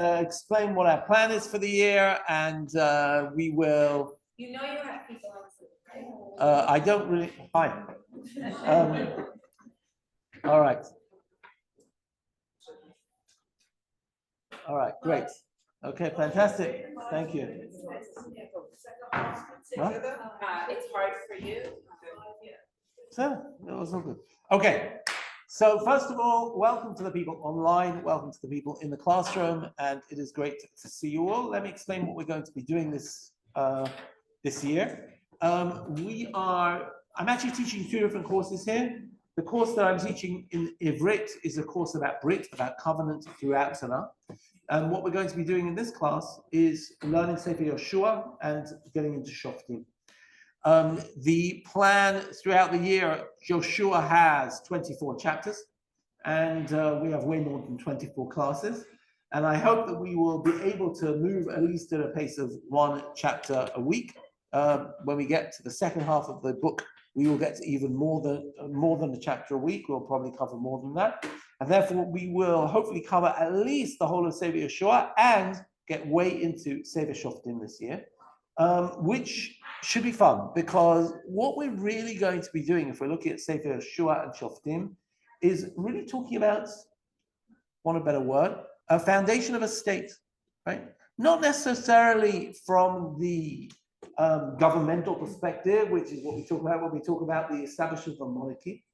explain what our plan is for the year, and we will. You know you have people on Zoom, right? I don't really. Hi. All right. All right. Great. Okay. Fantastic. Thank you. What? It's hard for you. So that was all good. Okay. So first of all, welcome to the people online, welcome to the people in the classroom, and it is great to see you all. Let me explain what we're going to be doing this year. I'm actually teaching two different courses here. The course that I'm teaching in Ivrit is a course about Brit, about covenant throughout Tanakh. And what we're going to be doing in this class is learning Sefer Yoshua and getting into Shoftim. The plan throughout the year, Joshua has 24 chapters, and we have way more than 24 classes. And I hope that we will be able to move at least at a pace of one chapter a week. When we get to the second half of the book, we will get to even more than a chapter a week. We'll probably cover more than that. And therefore, we will hopefully cover at least the whole of Sefer Yoshua and get way into Sefer Shoftim this year. Which should be fun, because what we're really going to be doing, if we're looking at Sefer Yoshua and Shoftim, is really talking about, want a better word, a foundation of a state, right? Not necessarily from the governmental perspective, which is what we talk about when we talk about the establishment of a monarchy,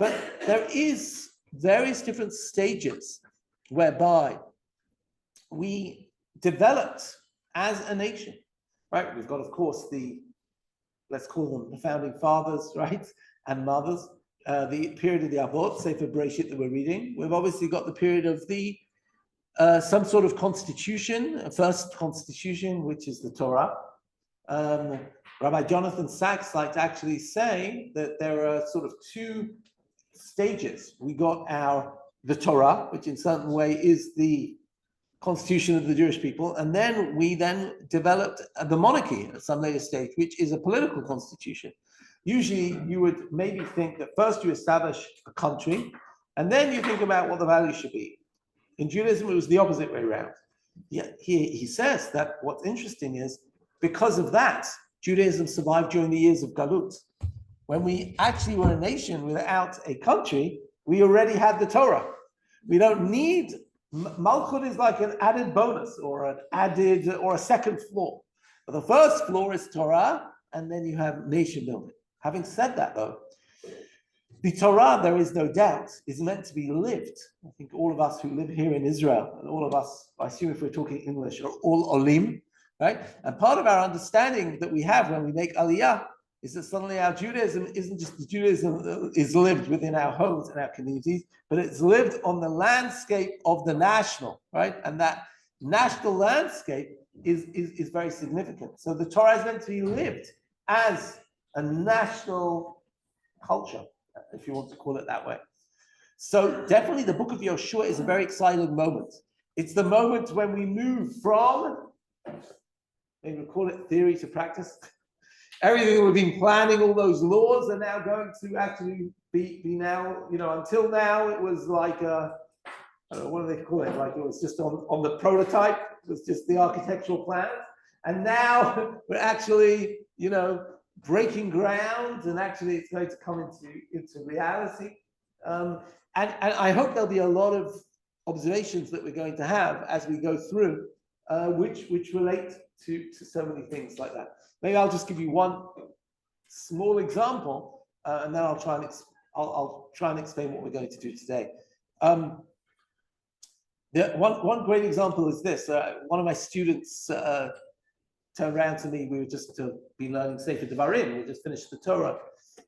but there is various different stages whereby we developed as a nation. Right, we've got, of course, let's call them the founding fathers, right, and mothers, the period of the Avot, Sefer Bereshit that we're reading. We've obviously got the period of the some sort of constitution, a first constitution, which is the Torah. Rabbi Jonathan Sachs liked to actually say that there are sort of two stages. We got the Torah, which in certain way is the constitution of the Jewish people, and then we developed the monarchy at some later stage, which is a political constitution. Usually you would maybe think that first you establish a country, and then you think about what the values should be. In Judaism, it was the opposite way around. Yeah, he says that what's interesting is, because of that, Judaism survived during the years of Galut. When we actually were a nation without a country, we already had the Torah. We don't need Malchut is like an added bonus or a second floor. But the first floor is Torah, and then you have nation building. Having said that, though, the Torah, there is no doubt, is meant to be lived. I think all of us who live here in Israel, and all of us, I assume if we're talking English, are all Olim, right? And part of our understanding that we have when we make Aliyah is that suddenly our Judaism isn't just the Judaism is lived within our homes and our communities, but it's lived on the landscape of the national, right? And that national landscape is very significant. So the Torah is meant to be lived as a national culture, if you want to call it that way. So definitely the book of Yoshua is a very exciting moment. It's the moment when we move from, maybe we'll call it theory to practice. Everything we've been planning, all those laws are now going to actually be now, until now it was like, I don't know, what do they call it? Like it was just on the prototype, it was just the architectural plans. And now we're actually, breaking ground, and actually it's going to come into reality. And I hope there'll be a lot of observations that we're going to have as we go through, which relate to so many things like that. Maybe I'll just give you one small example, and then I'll try and explain what we're going to do today. One great example is this. One of my students turned around to me. We were just to be learning Sefer Devarim. We just finished the Torah.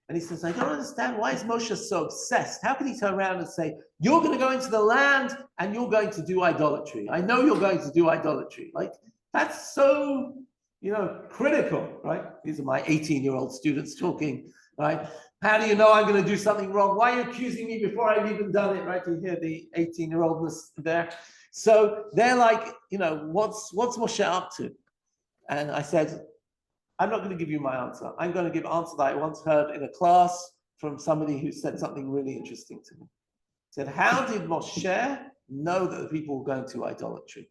And he says, I don't understand, why is Moshe so obsessed? How can he turn around and say, you're going to go into the land and you're going to do idolatry? I know you're going to do idolatry. Like, that's so, critical, right? These are my 18-year-old students talking, right? How do you know I'm going to do something wrong? Why are you accusing me before I've even done it, right? You hear the 18-year-oldness there. So they're like, what's Moshe up to? And I said, I'm not going to give you my answer. I'm going to give an answer that I once heard in a class from somebody who said something really interesting to me. He said, how did Moshe know that the people were going to idolatry?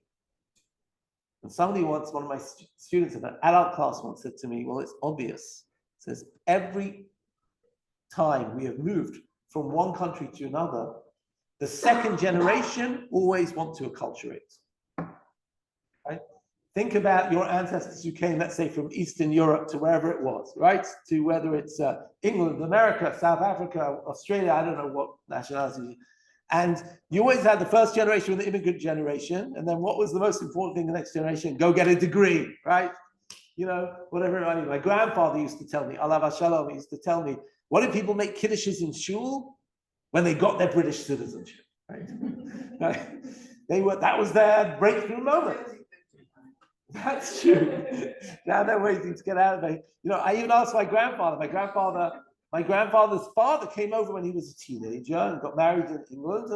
And somebody once, one of my students in an adult class once said to me, well, it's obvious. It says, every time we have moved from one country to another, the second generation always want to acculturate. Right? Think about your ancestors who came, let's say, from Eastern Europe to wherever it was, right? To whether it's England, America, South Africa, Australia, I don't know what nationality. And you always had the first generation with the immigrant generation. And then what was the most important thing the next generation? Go get a degree, right? You know, whatever. I mean, my grandfather used to tell me, Alav Shalom, he used to tell me, what did people make kiddushes in shul? When they got their British citizenship, right? That was their breakthrough moment. That's true. Now they're waiting to get out of it. You know, I even asked my grandfather. My grandfather's father came over when he was a teenager and got married in England.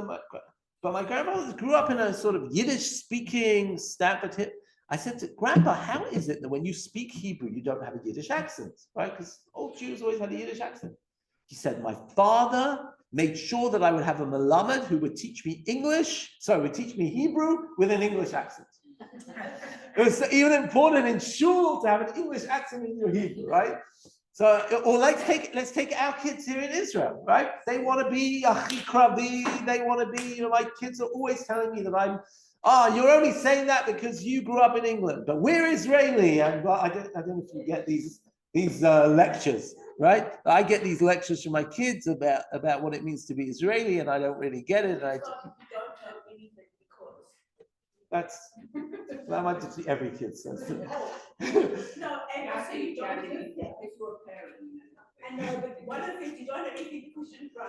But my grandfather grew up in a sort of Yiddish-speaking Stanford. I said to Grandpa, how is it that when you speak Hebrew, you don't have a Yiddish accent, right? Because old Jews always had a Yiddish accent. He said, my father made sure that I would have a melamed who would teach me would teach me Hebrew with an English accent. It was even important in shul to have an English accent in your Hebrew, right? So, or let's take our kids here in Israel, right? They want to be achi kravi, they want to be, my kids are always telling me that you're only saying that because you grew up in England, but we're Israeli. And I don't know if you get these lectures, right? I get these lectures from my kids about what it means to be Israeli, and I don't really get it. And that might just be every kid says. No, and also you don't have anything if you're a parent. I know, but one of the things you don't have anything pushing for.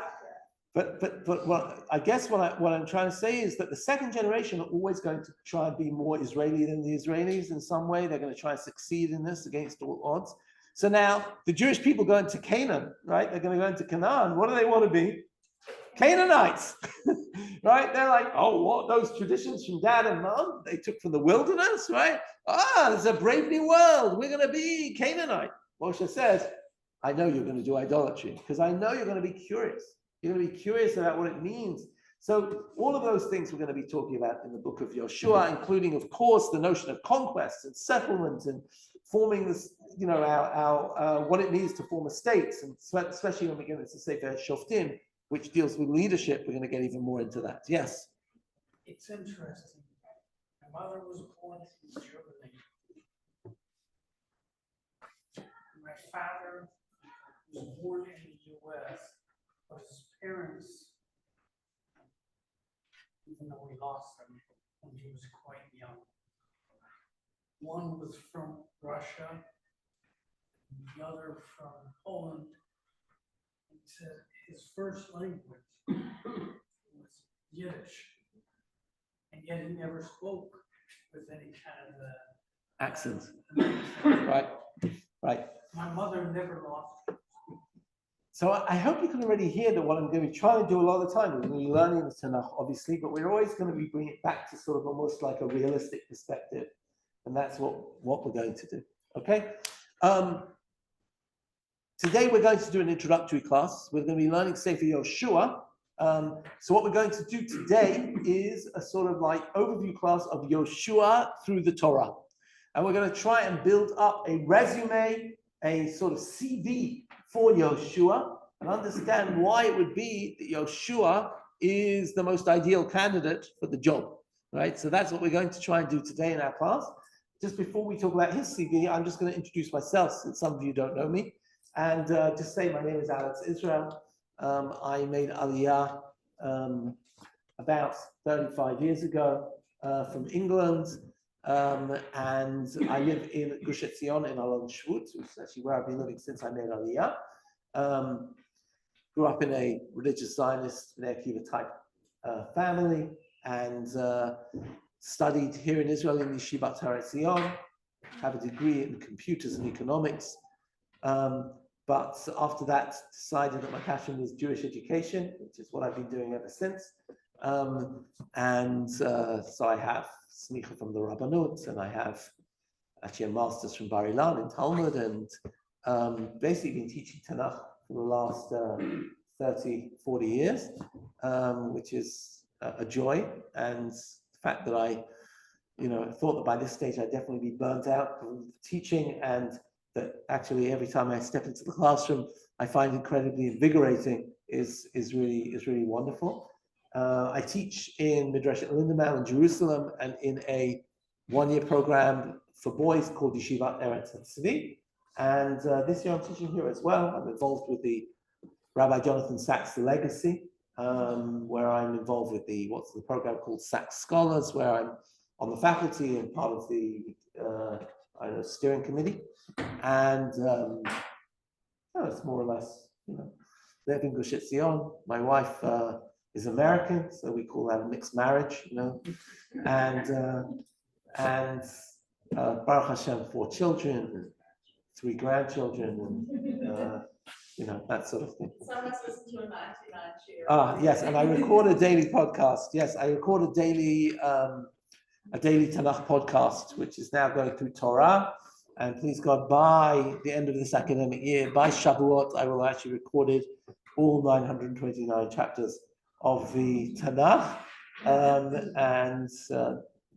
But what I guess what I'm trying to say is that the second generation are always going to try and be more Israeli than the Israelis in some way. They're going to try and succeed in this against all odds. So now the Jewish people go into Canaan, right? They're going to go into Canaan. What do they want to be? Canaanites, right? They're like, oh, what, those traditions from dad and mom they took from the wilderness, right? There's a brave new world. We're going to be Canaanite. Moshe says, I know you're going to do idolatry because I know you're going to be curious. You're going to be curious about what it means. So all of those things we're going to be talking about in the book of Yoshua, including, of course, the notion of conquest and settlement and forming this, our what it means to form a state, and especially when we get into Sefer Shoftim, which deals with leadership, we're going to get even more into that. Yes? It's interesting. My mother was born in Germany. My father was born in the U.S., but his parents, even though we lost them when he was quite young, one was from Russia, and the other from Poland. He said his first language was Yiddish, and yet he never spoke with any kind of accent. Right. My mother never lost. So I hope you can already hear that what I'm going to be trying to do a lot of the time. We're going to be learning the Tanakh, obviously, but we're always going to be bringing it back to sort of almost like a realistic perspective, and that's what we're going to do. Okay. Today we're going to do an introductory class. We're going to be learning Sefer Yoshua. So what we're going to do today is a sort of like overview class of Yoshua through the Torah. And we're going to try and build up a resume, a sort of CV for Yoshua, and understand why it would be that Yoshua is the most ideal candidate for the job, right? So that's what we're going to try and do today in our class. Just before we talk about his CV, I'm just going to introduce myself, since some of you don't know me. And just say my name is Alex Israel. I made Aliyah about 35 years ago from England, and I live in Gush Etzion in Alon Shvut, which is actually where I've been living since I made Aliyah. Grew up in a religious Zionist Bnei Akiva type family, and studied here in Israel in Yeshivat Har Etzion, have a degree in computers and economics. But after that, decided that my passion was Jewish education, which is what I've been doing ever since. So I have smicha from the Rabbanut, and I have actually a master's from Bar Ilan in Talmud, and basically been teaching Tanakh for the last 30, 40 years, which is a joy. And the fact that I I thought that by this stage I'd definitely be burnt out from teaching, and that actually every time I step into the classroom, I find incredibly invigorating is really wonderful. I teach in Midrash Lindenau in Jerusalem and in a one-year program for boys called Yeshivat Eretz Tzvi. And this year I'm teaching here as well. I'm involved with the Rabbi Jonathan Sachs Legacy, where I'm involved with the program called Sachs Scholars, where I'm on the faculty and part of the steering committee. And it's more or less, live in Gush Etzion. My wife is American, so we call that a mixed marriage, and Baruch Hashem, 4 children, 3 grandchildren, and that sort of thing. Someone's listened to a 99 cheer. Yes, and I record a daily podcast. Yes, I record a daily Tanakh podcast, which is now going through Torah. And please God, by the end of this academic year, by Shavuot, I will actually recorded all 929 chapters of the Tanakh.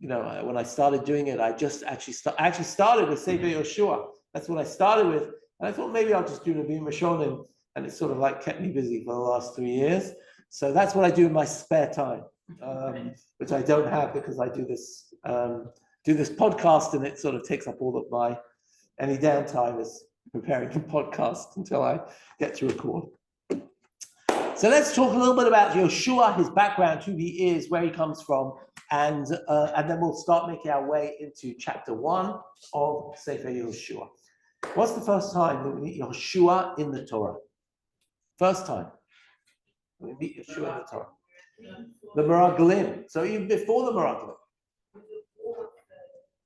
When I started doing it, I just actually started with Sefer Yoshua. That's what I started with. And I thought maybe I'll just do Nevi'im Rishonim, and it sort of like kept me busy for the last 3 years. So that's what I do in my spare time, which I don't have because I do this podcast, and it sort of takes up all of my any downtime is preparing the podcast until I get to record. So let's talk a little bit about Yoshua, his background, who he is, where he comes from, and then we'll start making our way into chapter 1 of Sefer Yoshua. What's the first time that we meet Yoshua in the Torah? First time we meet Yoshua in the Torah. The Meraglim. So even before the Meraglim.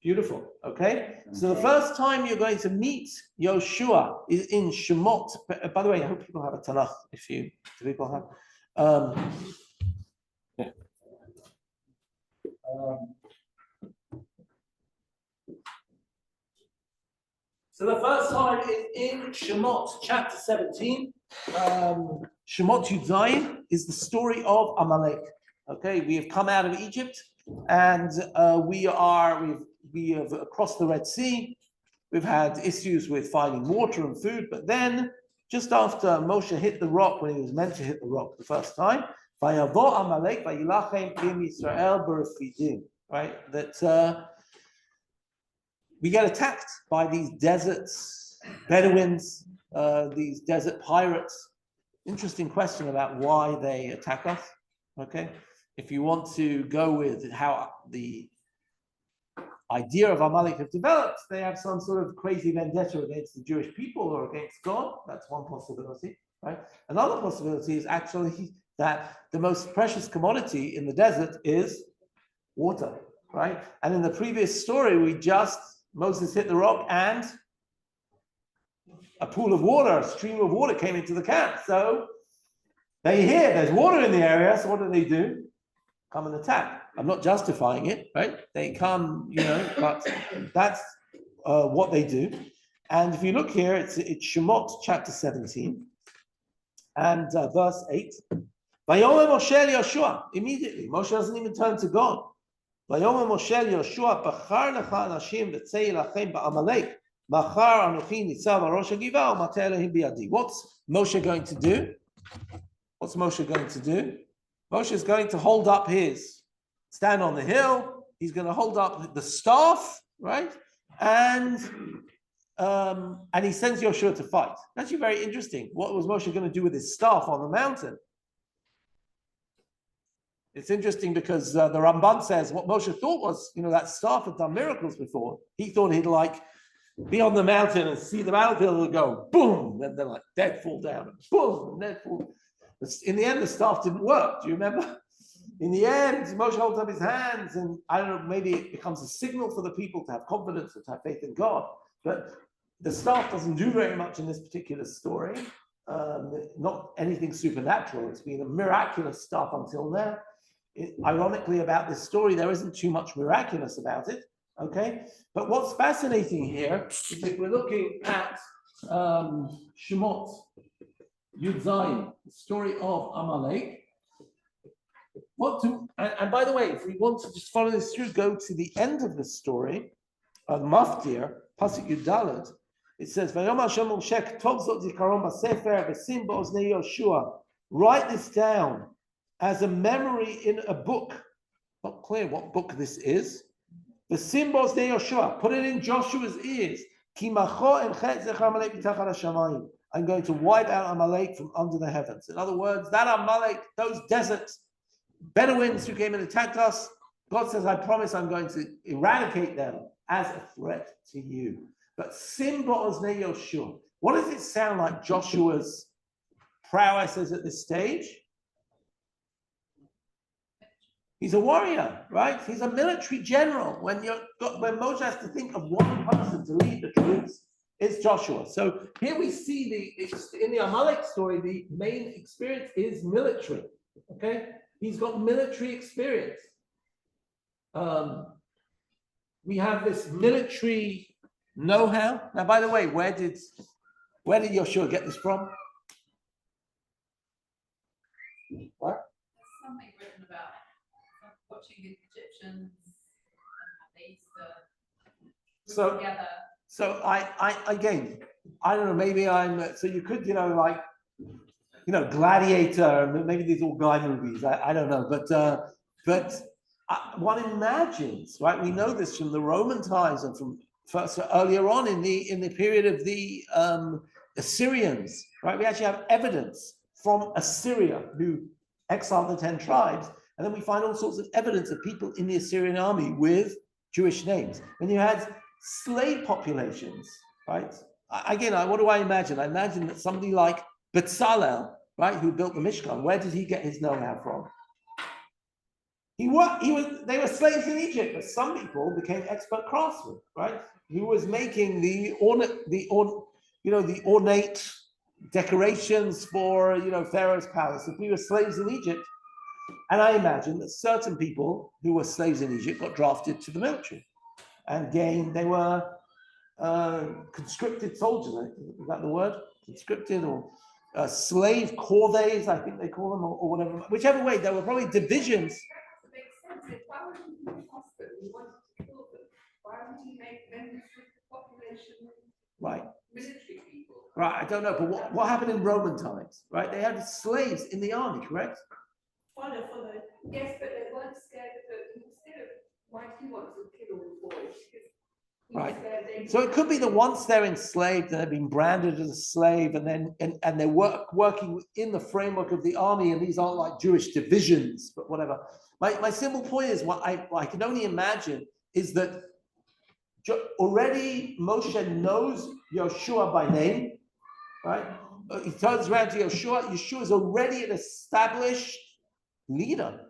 Beautiful. Okay. So the first time you're going to meet Yoshua is in Shemot. By the way, I hope people have a Tanakh. Do people have? So the first time is in Shemot, chapter 17. Shemot Yud Zayin is the story of Amalek. Okay, we have come out of Egypt, and we have crossed the Red Sea. We've had issues with finding water and food, but then just after Moshe hit the rock, when he was meant to hit the rock the first time, Vayavo Amalek vayilachem im Yisrael b'refidim, right? That we get attacked by these desert Bedouins, these desert pirates. Interesting question about why they attack us. Okay, if you want to go with how the idea of Amalek have developed, they have some sort of crazy vendetta against the Jewish people or against God. That's one possibility, right? Another possibility is actually that the most precious commodity in the desert is water, right? And in the previous story, Moses hit the rock and a pool of water, a stream of water came into the camp. So they hear there's water in the area, so what do? Come and attack. I'm not justifying it, right? They come, but that's what they do. And if you look here, it's Shemot chapter 17 and verse 8. Vayomer Moshe Yoshua. Immediately, Moshe doesn't even turn to God. Vayomer Moshe Yoshua, Bachar lecha anashim v'tzei lachem ba'amalek. Machar anochi nitzav arosh hagiva u'mateh Elohim biyadi. What's Moshe going to do? Moshe is going to hold up stand on the hill. He's going to hold up the staff, right? And he sends Yoshua to fight. Actually, very interesting. What was Moshe going to do with his staff on the mountain? It's interesting because the Ramban says what Moshe thought was, that staff had done miracles before. He thought he'd be on the mountain and see the battlefield and go boom, and then dead fall down, and boom, and dead fall. In the end, the staff didn't work. Do you remember? In the end, Moshe holds up his hands, and I don't know, maybe it becomes a signal for the people to have confidence and to have faith in God. But the staff doesn't do very much in this particular story. Not anything supernatural. It's been a miraculous staff until now. Ironically, about this story, there isn't too much miraculous about it. Okay, but what's fascinating here is if we're looking at Shemot Yud Zayin, the story of Amalek. And by the way, if we want to just follow this through, go to the end of the story, Maftir, Pasuk Yudalet. It says, "Vayom Hashem Moshe Tov Zot Zikaron B'Sefer V'Sim B'Oznei Yoshua." Write this down as a memory in a book. Not clear what book this is. V'Sim B'Oznei Yoshua. Put it in Joshua's ears. Ki macho enchet zecher Amalek mitachar hashamayim. I'm going to wipe out Amalek from under the heavens. In other words, that Amalek, those deserts, Bedouins who came and attacked us, God says, I promise I'm going to eradicate them as a threat to you. But Sim B'Oznei Yoshua. What does it sound like Joshua's prowess is at this stage? He's a warrior, right? He's a military general. When Moshe has to think of one person to lead the troops, it's Joshua. So here we see in the Amalek story, the main experience is military. Okay, he's got military experience. We have this military know-how. Now, by the way, where did Joshua get this from? What? There's something written about watching the Egyptians and how they used to work together. So I don't know, maybe so you could, Gladiator, maybe these all guy movies, I don't know, but one imagines, right? We know this from the Roman times and from earlier on in the period of the Assyrians, right? We actually have evidence from Assyria who exiled the 10 tribes, and then we find all sorts of evidence of people in the Assyrian army with Jewish names. When you had slave populations, right? Again, what do I imagine? I imagine that somebody like Bezalel, right, who built the Mishkan, where did he get his know-how from? They were slaves in Egypt, but some people became expert craftsmen, right? Who was making the ornate decorations for Pharaoh's palace. If we were slaves in Egypt, and I imagine that certain people who were slaves in Egypt got drafted to the military. And again, they were conscripted soldiers. Is that the word? Conscripted or slave corvées, I think they call them, or whatever. Whichever way, there were probably divisions. Why would he make hospital? He wanted to kill them. Why would he make members of the population right? Military people. Right, I don't know, but what happened in Roman times? Right, they had slaves in the army, correct? Yes, but they weren't scared of instead of why do you want to kill all the boys? Right. So it could be that once they're enslaved and they've been branded as a slave, and then and they're working in the framework of the army, and these aren't like Jewish divisions, but whatever. My simple point is, what I can only imagine is that already Moshe knows Yoshua by name, right? He turns around to Yoshua. Yoshua is already an established leader.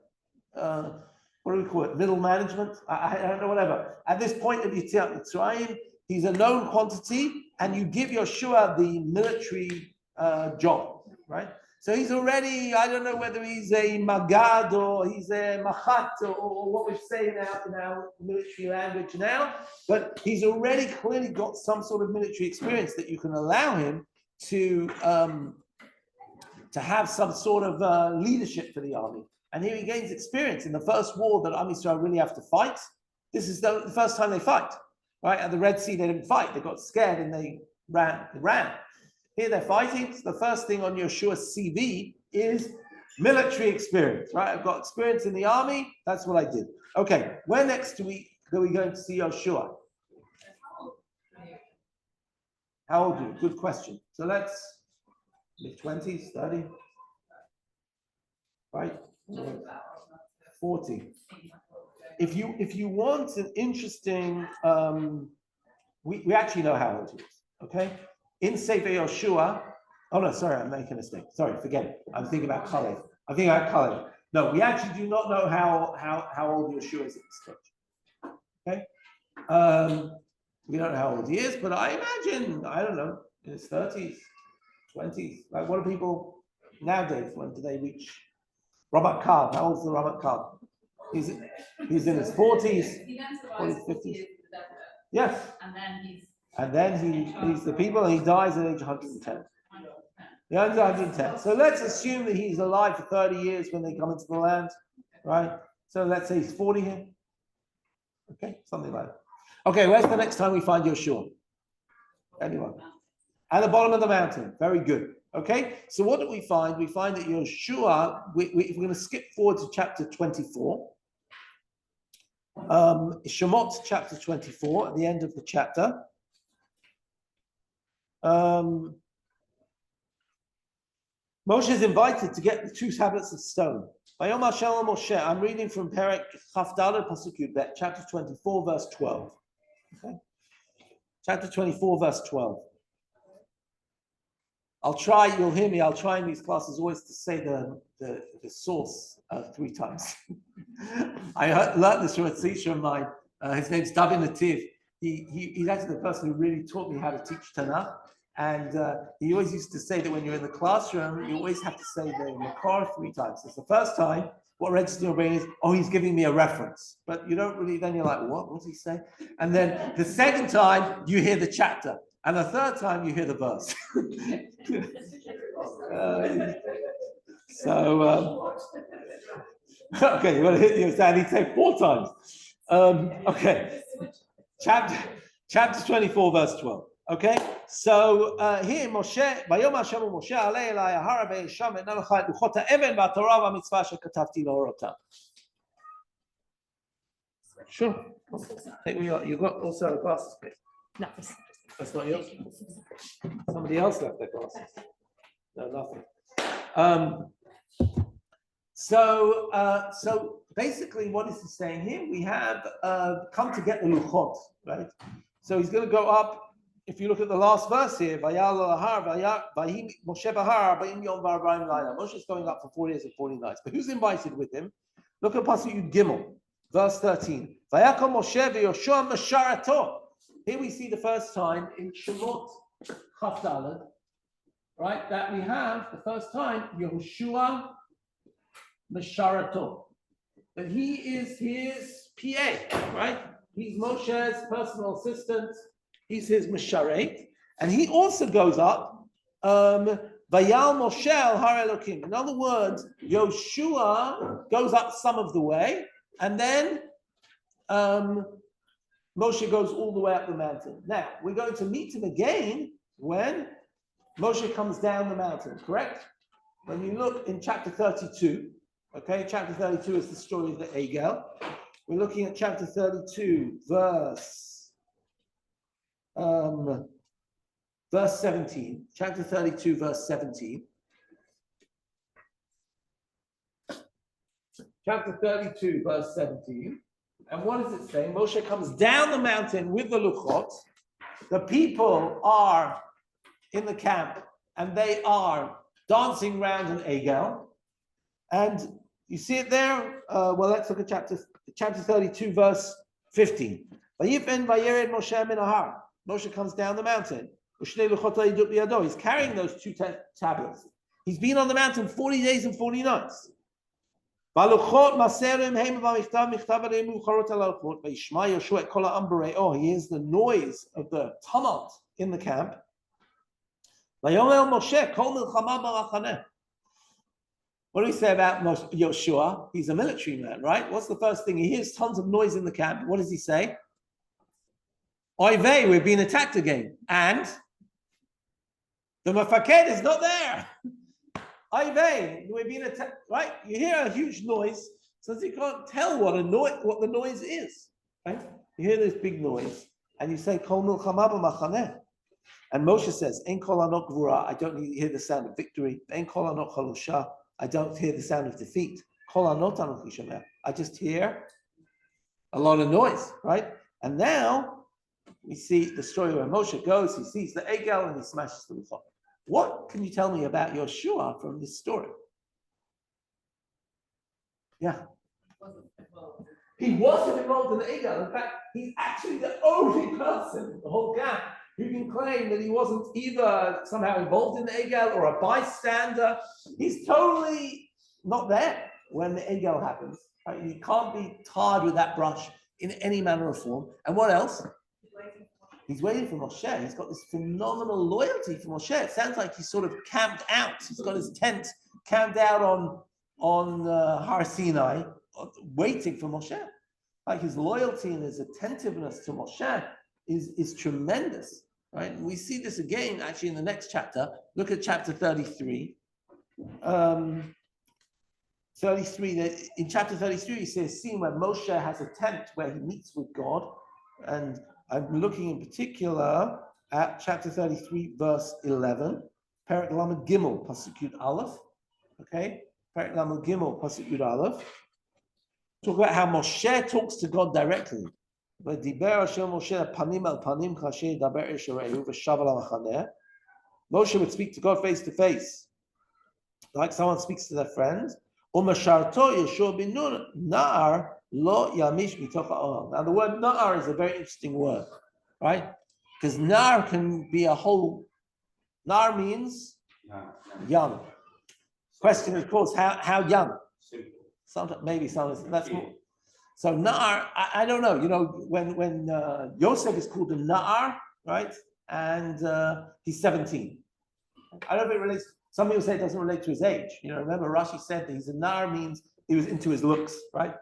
What do we call it? Middle management? I don't know, whatever. At this point of Yetziat Mitzrayim, he's a known quantity, and you give Yoshua the military job, right? So he's already, I don't know whether he's a Magad or he's a Machat or what we say now in our military language now, but he's already clearly got some sort of military experience that you can allow him to have some sort of leadership for the army. And here he gains experience in the first war that Am Yisrael really have to fight. This is the first time they fight, right? At the Red Sea, they didn't fight. They got scared and they ran. Here they're fighting. So the first thing on Yeshua's CV is military experience, right? I've got experience in the army. That's what I did. Okay, where next are we going to see Yeshua? How old are you? Good question. So let's mid-20s, 30, right? 40. If you want an interesting, we actually know how old he is. Okay, in Sefer Yoshua. Oh no, sorry, I'm making a mistake. Sorry, forget it. I'm thinking about Kalev. No, we actually do not know how old Yoshua is at this stage. Okay, we don't know how old he is, but I imagine, I don't know, in his 30s, 20s. Like, what do people nowadays? When do they reach? Robert Carr, how old is the Robert Carr? He's in his 40s, 40s, 50s. Yes. And then he's the people, and he dies at age 110. Yeah, 110. So let's assume that he's alive for 30 years when they come into the land. right? So let's say he's 40 here. Okay, something like that. Okay, where's the next time we find Yeshua? Anyone? At the bottom of the mountain. Very good. Okay, so what do we find? We find that Yeshua, we're going to skip forward to chapter 24. Shemot chapter 24, at the end of the chapter. Moshe is invited to get the 2 tablets of stone. I'm reading from Perek Chafdalad Pasuk Yudbet, chapter 24, verse 12. Okay, chapter 24, verse 12. I'll try, you'll hear me, I'll try in these classes always to say the source 3 times. I learned this from a teacher of mine. His name's David Nativ. He's actually the person who really taught me how to teach Tanakh. And he always used to say that when you're in the classroom, you always have to say the Makar 3 times. It's the first time, what registers your brain is, oh, he's giving me a reference. But you don't really, then you're like, what? What's he saying? And then the second time, you hear the chapter. And the third time, you hear the verse. Okay, you want to hit you, he'd say 4 times. Okay, chapter 24, verse 12. Okay, so here Moshe, Vayom Hashem Moshe alei elai ahar ve'esham etnalecha et luchot ha'even v'atorah v'mitzvah shekatavti la'orotam. Sure. You got also the glasses, please. No. That's not yours. Somebody else left their glasses. No, nothing. So basically, what is he saying here? We have come to get the luchot, right? So he's going to go up. If you look at the last verse here, Moshe is going up for 40 days and 40 nights. But who's invited with him? Look at Pasuk Yud Gimel, verse 13. Here we see the first time in Shemot Chafdalad, right, that we have the first time Yehoshua Mesharato. That he is his PA, right? He's Moshe's personal assistant. He's his Mesharet. And he also goes up, Vayal Moshe al Har Elokim. In other words, Yoshua goes up some of the way, and then Moshe goes all the way up the mountain. Now, we're going to meet him again when Moshe comes down the mountain, correct? When you look in chapter 32, okay, chapter 32 is the story of the Egel. We're looking at chapter 32, verse 17. Chapter 32, verse 17. Chapter 32, verse 17. And what is it saying? Moshe comes down the mountain with the luchot. The people are in the camp and they are dancing around an egel. And you see it there? Well, let's look at chapter 32, verse 15. Moshe comes down the mountain. He's carrying those 2 tablets. He's been on the mountain 40 days and 40 nights. He hears the noise of the tumult in the camp. What do we say about Yoshua? He's a military man, right? What's the first thing? He hears tons of noise in the camp. What does he say? Oy vey, we're being attacked again. And the mafaked is not there. Oy vey, we're being attacked, right? You hear a huge noise, so you can't tell what the noise is, right? You hear this big noise, and you say, Kol milchama b'machaneh. And Moshe says, Ein kol anot gvura, I don't hear the sound of victory. Ein kol anot chalosha, I don't hear the sound of defeat. Kol anot anochi shomeh, I just hear a lot of noise, right? And now we see the story where Moshe goes, he sees the egel and he smashes the luchot. What can you tell me about Yoshua from this story? Yeah. He wasn't involved in the egel. In fact, he's actually the only person in the whole camp who can claim that he wasn't either somehow involved in the egel or a bystander. He's totally not there when the egel happens. Right? You can't be tarred with that brush in any manner or form. And what else? He's waiting for Moshe. He's got this phenomenal loyalty for Moshe. It sounds like he's sort of camped out. He's got his tent camped out on Har Sinai, waiting for Moshe. Like his loyalty and his attentiveness to Moshe is tremendous, right? And we see this again actually in the next chapter. Look at chapter 33. 33, in chapter 33, he says, scene where Moshe has a tent where he meets with God. And I'm looking in particular at chapter 33, verse 11. Perek Lamed Gimel, Pasuk Yud Aleph. Okay? Perek Lamed Gimel, Pasuk Yud Aleph. Talk about how Moshe talks to God directly. Moshe would speak to God face to face, like someone speaks to their friend. Now the word nar is a very interesting word, right? Because nar can be a whole. Nar means young. Question, of course, how young? Sometimes maybe some that's more. So nar, I don't know. You know, when Yosef is called a nar, right? And he's 17. I don't know if it relates. Some people say it doesn't relate to his age. You know, remember Rashi said that he's a nar means he was into his looks, right?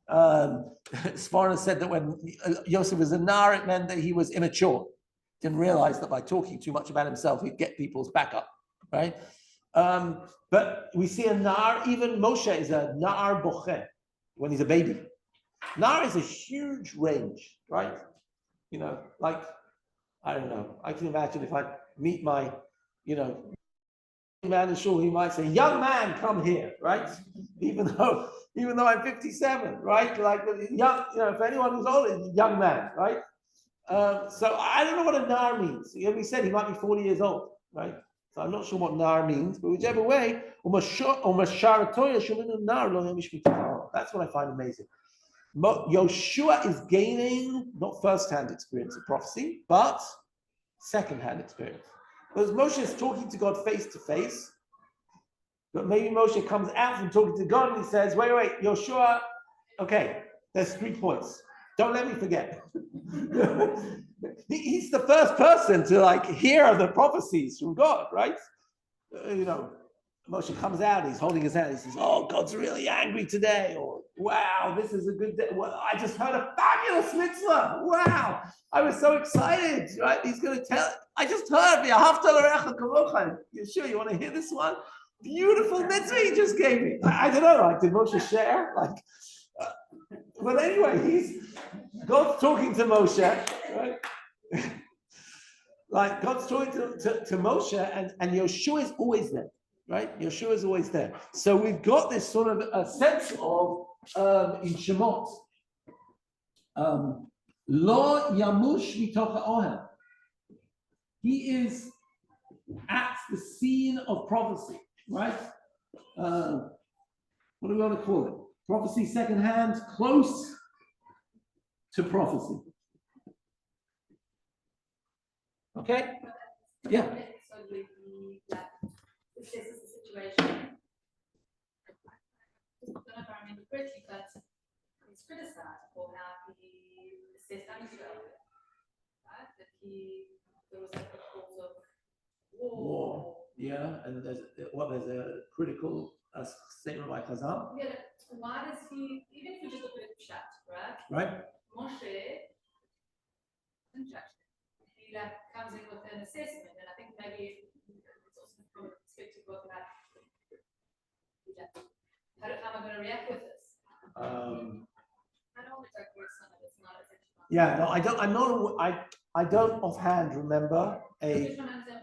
Sforno said that when Yosef was a nar, it meant that he was immature. Didn't realize that by talking too much about himself, he'd get people's back up, right? But we see a nar, even Moshe is a nar boche, when he's a baby. Nar is a huge range, right? You know, like, I don't know. I can imagine if I meet my, man in shul, he might say, young man, come here, right? Even though I'm 57, right? Like young, if anyone who's older, young man, right? So I don't know what a nar means. We said he might be 40 years old, right? So I'm not sure what nar means, but whichever way, that's what I find amazing. Yoshua is gaining not first-hand experience of prophecy, but second-hand experience. Because Moshe is talking to God face to face, but maybe Moshe comes out from talking to God and he says, wait, Yoshua, okay, there's 3 points. Don't let me forget. He's the first person to hear the prophecies from God, right? Moshe comes out, he's holding his hand, he says, oh, God's really angry today, or wow, this is a good day. Well, I just heard a fabulous mitzvah. Wow, I was so excited, right? He's going to tell, I just heard, you sure you want to hear this one? Beautiful mitzvah he just gave me. I don't know, did Moshe share? But anyway, God's talking to Moshe, right? God's talking to Moshe, and Yoshua is always there, right? Yoshua is always there. So we've got this sort of a sense of in Shemot, Lo Yamush Mitoch Ha'ohel. He is at the scene of prophecy, right? What do we want to call it? Prophecy secondhand, close to prophecy. Okay? Yeah. So if this is the situation, I don't know if I remember correctly, but he's criticized for how he assessed Israel, right? That there was a cause of war. Yeah, and there's a critical statement by Chazal. Yeah, why does he, even if you just look at it shut, right? Right. Moshe didn't judge him. He comes in with an assessment, and I think maybe it's also from a perspective of how am I going to react with this? I don't want to take words on it. It's not essential. Yeah, no, I don't. I don't offhand remember I just want to understand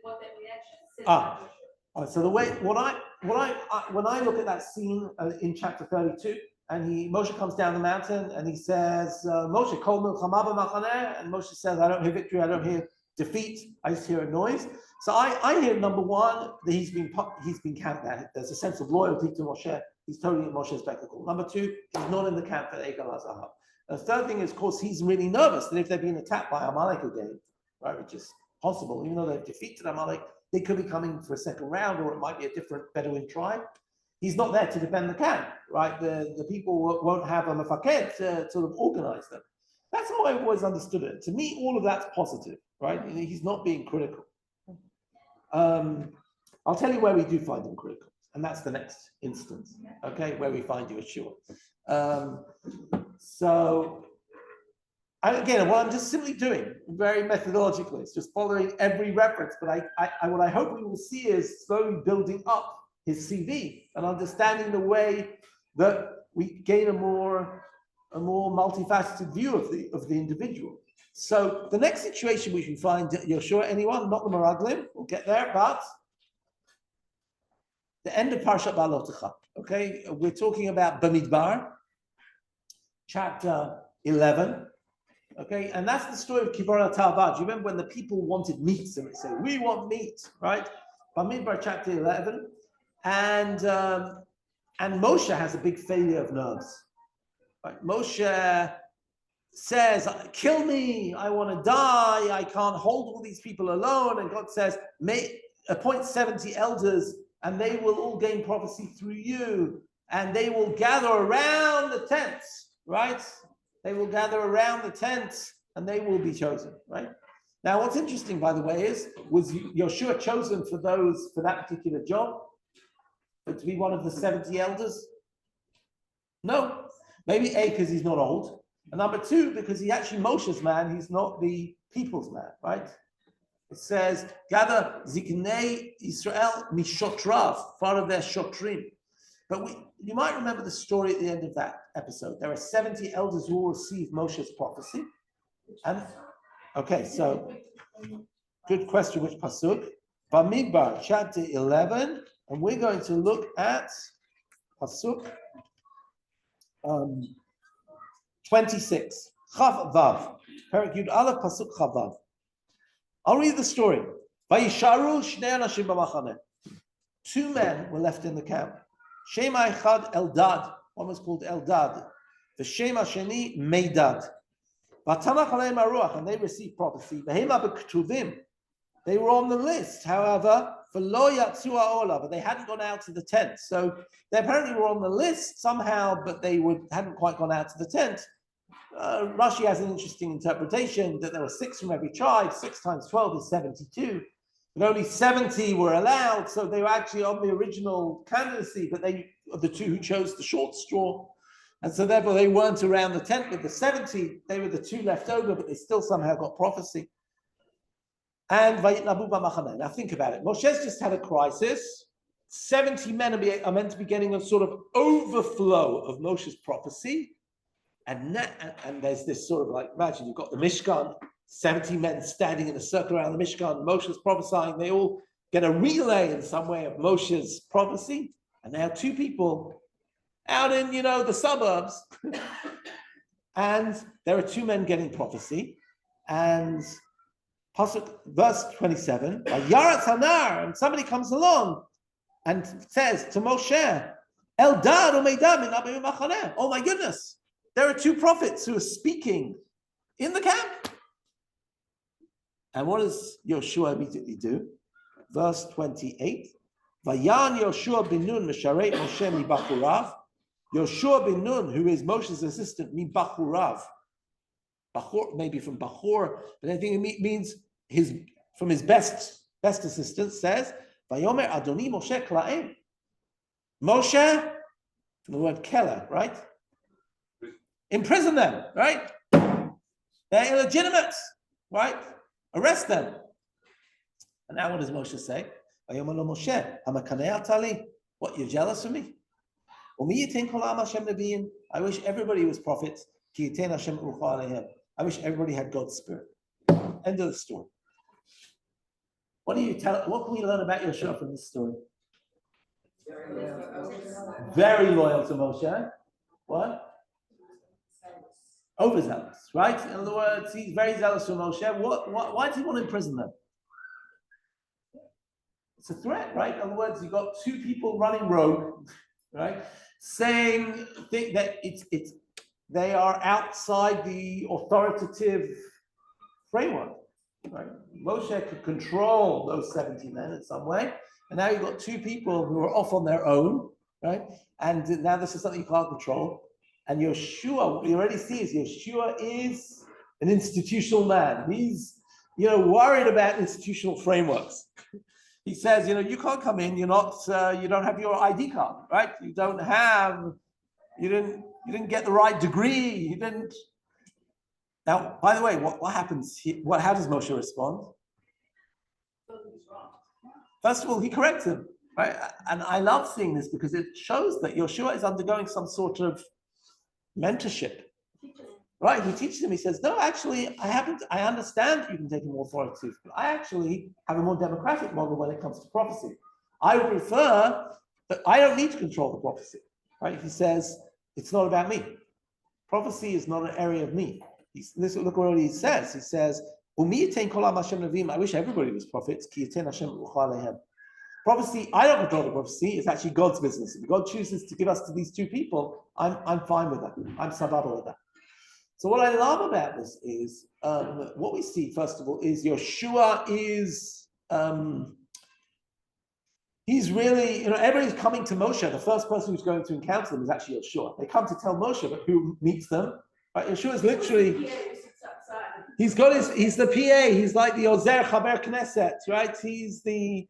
what that reaction says. So the way when I look at that scene in chapter 32, and Moshe comes down the mountain and he says, Moshe, kol milchama b'machaneh, and Moshe says, I don't hear victory, I don't hear defeat, I just hear a noise. So I hear number one that he's been camped there. There's a sense of loyalty to Moshe. He's totally in Moshe's spectacle. Number two, he's not in the camp for Egal HaZahav. The third thing is, of course, he's really nervous that if they're being attacked by Amalek again, right, which is possible, even though they've defeated Amalek, they could be coming for a second round, or it might be a different Bedouin tribe. He's not there to defend the camp, right? The people won't have a mafaked to sort of organize them. That's how I've always understood it. To me, all of that's positive, right? He's not being critical. I'll tell you where we do find him critical. And that's the next instance, okay, where we find Yeshua. Again, what I'm just simply doing, very methodologically, it's just following every reference. But what I hope we will see is slowly building up his CV and understanding the way that we gain a more multifaceted view of the individual. So the next situation we can find Yeshua, anyone, not the Meraglim, we'll get there, but the end of Parshat Ba'alotecha. Okay, we're talking about Bamidbar, chapter 11. Okay, and that's the story of Kibara Tavad. You remember when the people wanted meat, so they say, we want meat, right? Bamidbar chapter 11. And Moshe has a big failure of nerves. Right? Moshe says, kill me, I want to die, I can't hold all these people alone. And God says, appoint 70 elders, and they will all gain prophecy through you, and they will gather around the tents, right? They will gather around the tents, and they will be chosen, right? Now, what's interesting, by the way, was Yeshua chosen for that particular job? But to be one of the 70 elders? No. Maybe A, because he's not old. And number two, because he's actually Moshe's man, he's not the people's man, right? It says, gather Ziknei Israel mishotrav, part of their shotrim. But you might remember the story at the end of that episode. There are 70 elders who will receive Moshe's prophecy. And okay, so good question, which pasuk? Bamidbar, chapter 11, and we're going to look at pasuk 26. Chav Vav. Perak Yud Aleph pasuk Chav Vav. I'll read the story. Vayisharu shnei anashim b'machaneh. Two men were left in the camp. Shema echad Eldad. One was called Eldad. The Shema Sheni Meidad. Vatanach aleim haruach, and they received prophecy. V'hema b'ktuvim. They were on the list, however, for lo yatzu ha'olah, but they hadn't gone out to the tent. So they apparently were on the list somehow, but they hadn't quite gone out to the tent. Rashi has an interesting interpretation that there were 6 from every tribe. 6 times 12 is 72. But only 70 were allowed, so they were actually on the original candidacy, but they are the 2 who chose the short straw. And so therefore they weren't around the tent with the 70. They were the 2 left over, but they still somehow got prophecy. And now think about it. Moshe's just had a crisis. 70 men are meant to be getting a sort of overflow of Moshe's prophecy. And there's this sort of like, imagine you've got the Mishkan, 70 men standing in a circle around the Mishkan, Moshe's prophesying, they all get a relay in some way of Moshe's prophecy. And now 2 people out in, the suburbs. And there are 2 men getting prophecy. And verse 27, Yaratz Hanar, and somebody comes along and says to Moshe, Eldad u'meidad min Rabbi Machaneh. Oh my goodness, there are 2 prophets who are speaking in the camp. And what does Yoshua immediately do? Verse 28, Vayan Yoshua bin Nun misharei Moshe mi Bachurav. Yoshua bin Nun, who is Moshe's assistant, mi Bachurav. Bachur, maybe from Bachur, but I think it means from his best assistant, says, Vayomer Adoni Moshe Klaim. Moshe, from the word Keller, right? Imprison them, right? They're illegitimate, right? Arrest them. And now what does Moshe say? Vayomer lo Moshe, Hamakanei Tali. What, you're jealous of me? I wish everybody was prophets. I wish everybody had God's spirit. End of the story. What can we learn about Yeshua from this story? Very loyal to Moshe. What? Overzealous, right? In other words, he's very zealous for Moshe. Why does he want to imprison them? It's a threat, right? In other words, you've got 2 people running rogue, right? Saying that they are outside the authoritative framework. Right? Moshe could control those 70 men in some way, and now you've got 2 people who are off on their own, right? And now this is something you can't control. And Yeshua, what we already see is Yeshua is an institutional man. He's, worried about institutional frameworks. He says, you can't come in. You're not. You don't have your ID card, right? You don't have. You didn't get the right degree. You didn't. Now, by the way, what happens? How does Moshe respond? First of all, he corrects him, right? And I love seeing this because it shows that Yeshua is undergoing some sort of mentorship, right? He teaches him. He says, "No, actually, I understand you can take a more authoritative, but I actually have a more democratic model when it comes to prophecy. I would prefer that I don't need to control the prophecy, right?" He says, "It's not about me. Prophecy is not an area of me." Look what he says. He says, I wish everybody was prophets. Prophecy, I don't control the prophecy. It's actually God's business. If God chooses to give us to these two people, I'm fine with that. I'm sababa with that. So what I love about this is what we see, first of all, is Yeshua is he's really, everybody's coming to Moshe. The first person who's going to encounter them is actually Yeshua. They come to tell Moshe, but who meets them? Right? Yeshua is literally, he's the PA. He's like the Ozer Chaber Knesset, right? He's the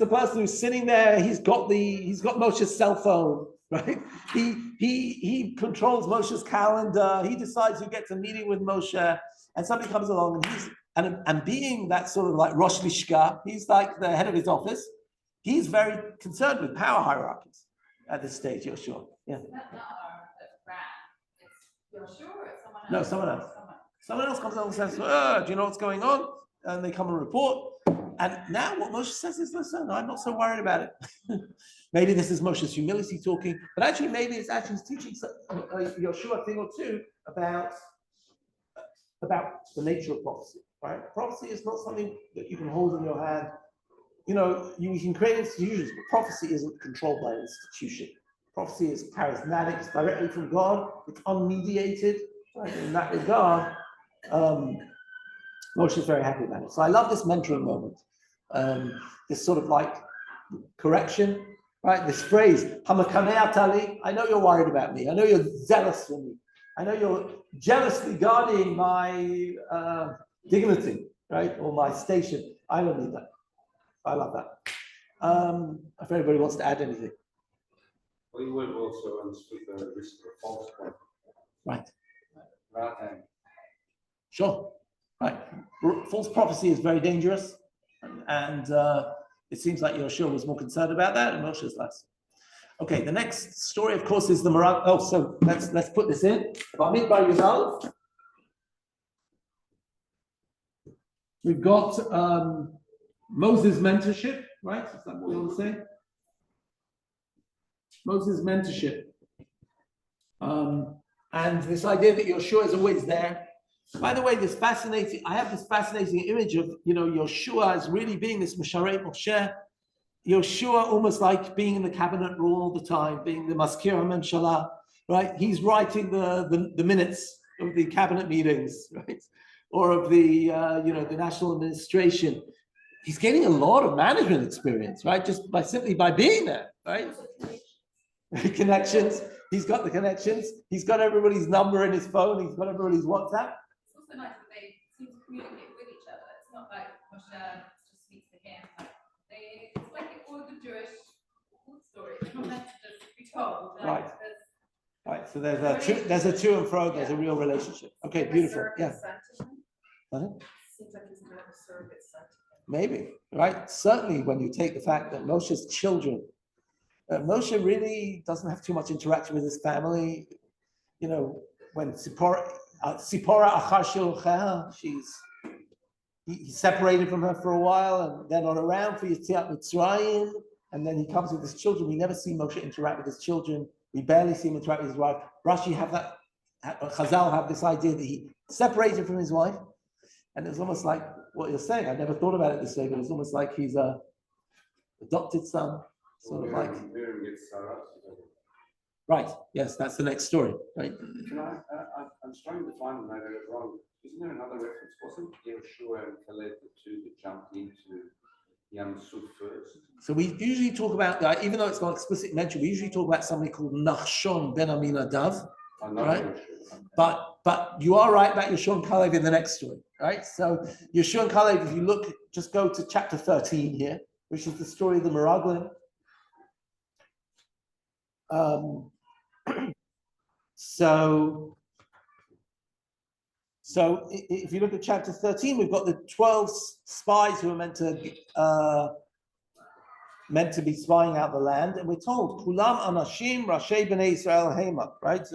person who's sitting there. He's got Moshe's cell phone, right? He controls Moshe's calendar. He decides who gets a meeting with Moshe, and somebody comes along, and being that sort of like Rosh Lishka, he's like the head of his office. He's very concerned with power hierarchies at this stage. Yeshua, yeah. No, someone else. Someone else comes along and says, "Do you know what's going on?" And they come and report. And now what Moshe says is, "Listen, I'm not so worried about it." Maybe this is Moshe's humility talking, but actually maybe it's actually teaching Yeshua a thing or two about the nature of prophecy, right? Prophecy is not something that you can hold in your hand. You can create institutions, but prophecy isn't controlled by an institution. Prophecy is charismatic, it's directly from God, it's unmediated. Right? In that regard, Moshe is very happy about it. So I love this mentoring moment, this sort of like correction, right? This phrase, "Hamakanei atali," I know you're worried about me. I know you're zealous for me. I know you're jealously guarding my dignity, right? Or my station. I don't need that. I love that. If anybody wants to add anything. Well, you would also understood the risk of false prophet. Right. Right. Sure. Right. False prophecy is very dangerous. And it seems like Yeshua was more concerned about that and Moshe is less. Okay, the next story, of course, is the Marag. Oh, so let's put this in. We've got Moses' mentorship, right? Is that what we want to say? Moses' mentorship. And this idea that Yeshua is always there. By the way, I have this fascinating image of, Yeshua as really being this Misharei Moshe. Yeshua almost like being in the cabinet room all the time, being the Maskir HaMemshalah, right? He's writing the minutes of the cabinet meetings, right? Or of the, the national administration. He's getting a lot of management experience, right? Just simply by being there, right? Connections. He's got the connections. He's got everybody's number in his phone. He's got everybody's WhatsApp. It's also nice that they seem to communicate with each other. It's not like Moshe just speaks to him. It's like all the Jewish stories. It's not meant to just be told. Right. Right. So there's a to and fro. There's a real relationship. Okay. Beautiful. Yeah. Pardon? Seems like he's more of a surrogate son. Maybe, right? Certainly when you take the fact that Moshe's children, Moshe really doesn't have too much interaction with his family. When Sipora Achar Shilcheha, he separated from her for a while and they're not around for Yetziat Mitzrayim. And then he comes with his children. We never see Moshe interact with his children. We barely see him interact with his wife. Rashi Chazal have this idea that he separated from his wife. And it's almost like what you're saying. I never thought about it this way, but it's almost like he's a adopted son, sort of like. Right. Yes, that's the next story. Right. I'm struggling to find, and I got it wrong. Isn't there another reference? Wasn't Yeshua and Caleb the two that jumped into Yam Suf first? So we usually talk about, even though it's not explicit mention, we usually talk about somebody called Nachshon ben Aminadav. Right? But you are right about Yeshua and Caleb in the next story, right? So Yeshua and Caleb, if you look, just go to chapter 13 here, which is the story of the Meraglim. So if you look at chapter 13, we've got the 12 spies who are meant to be spying out the land, and we're told Kulam Anashim Rashi Bnei Israel Hema, right?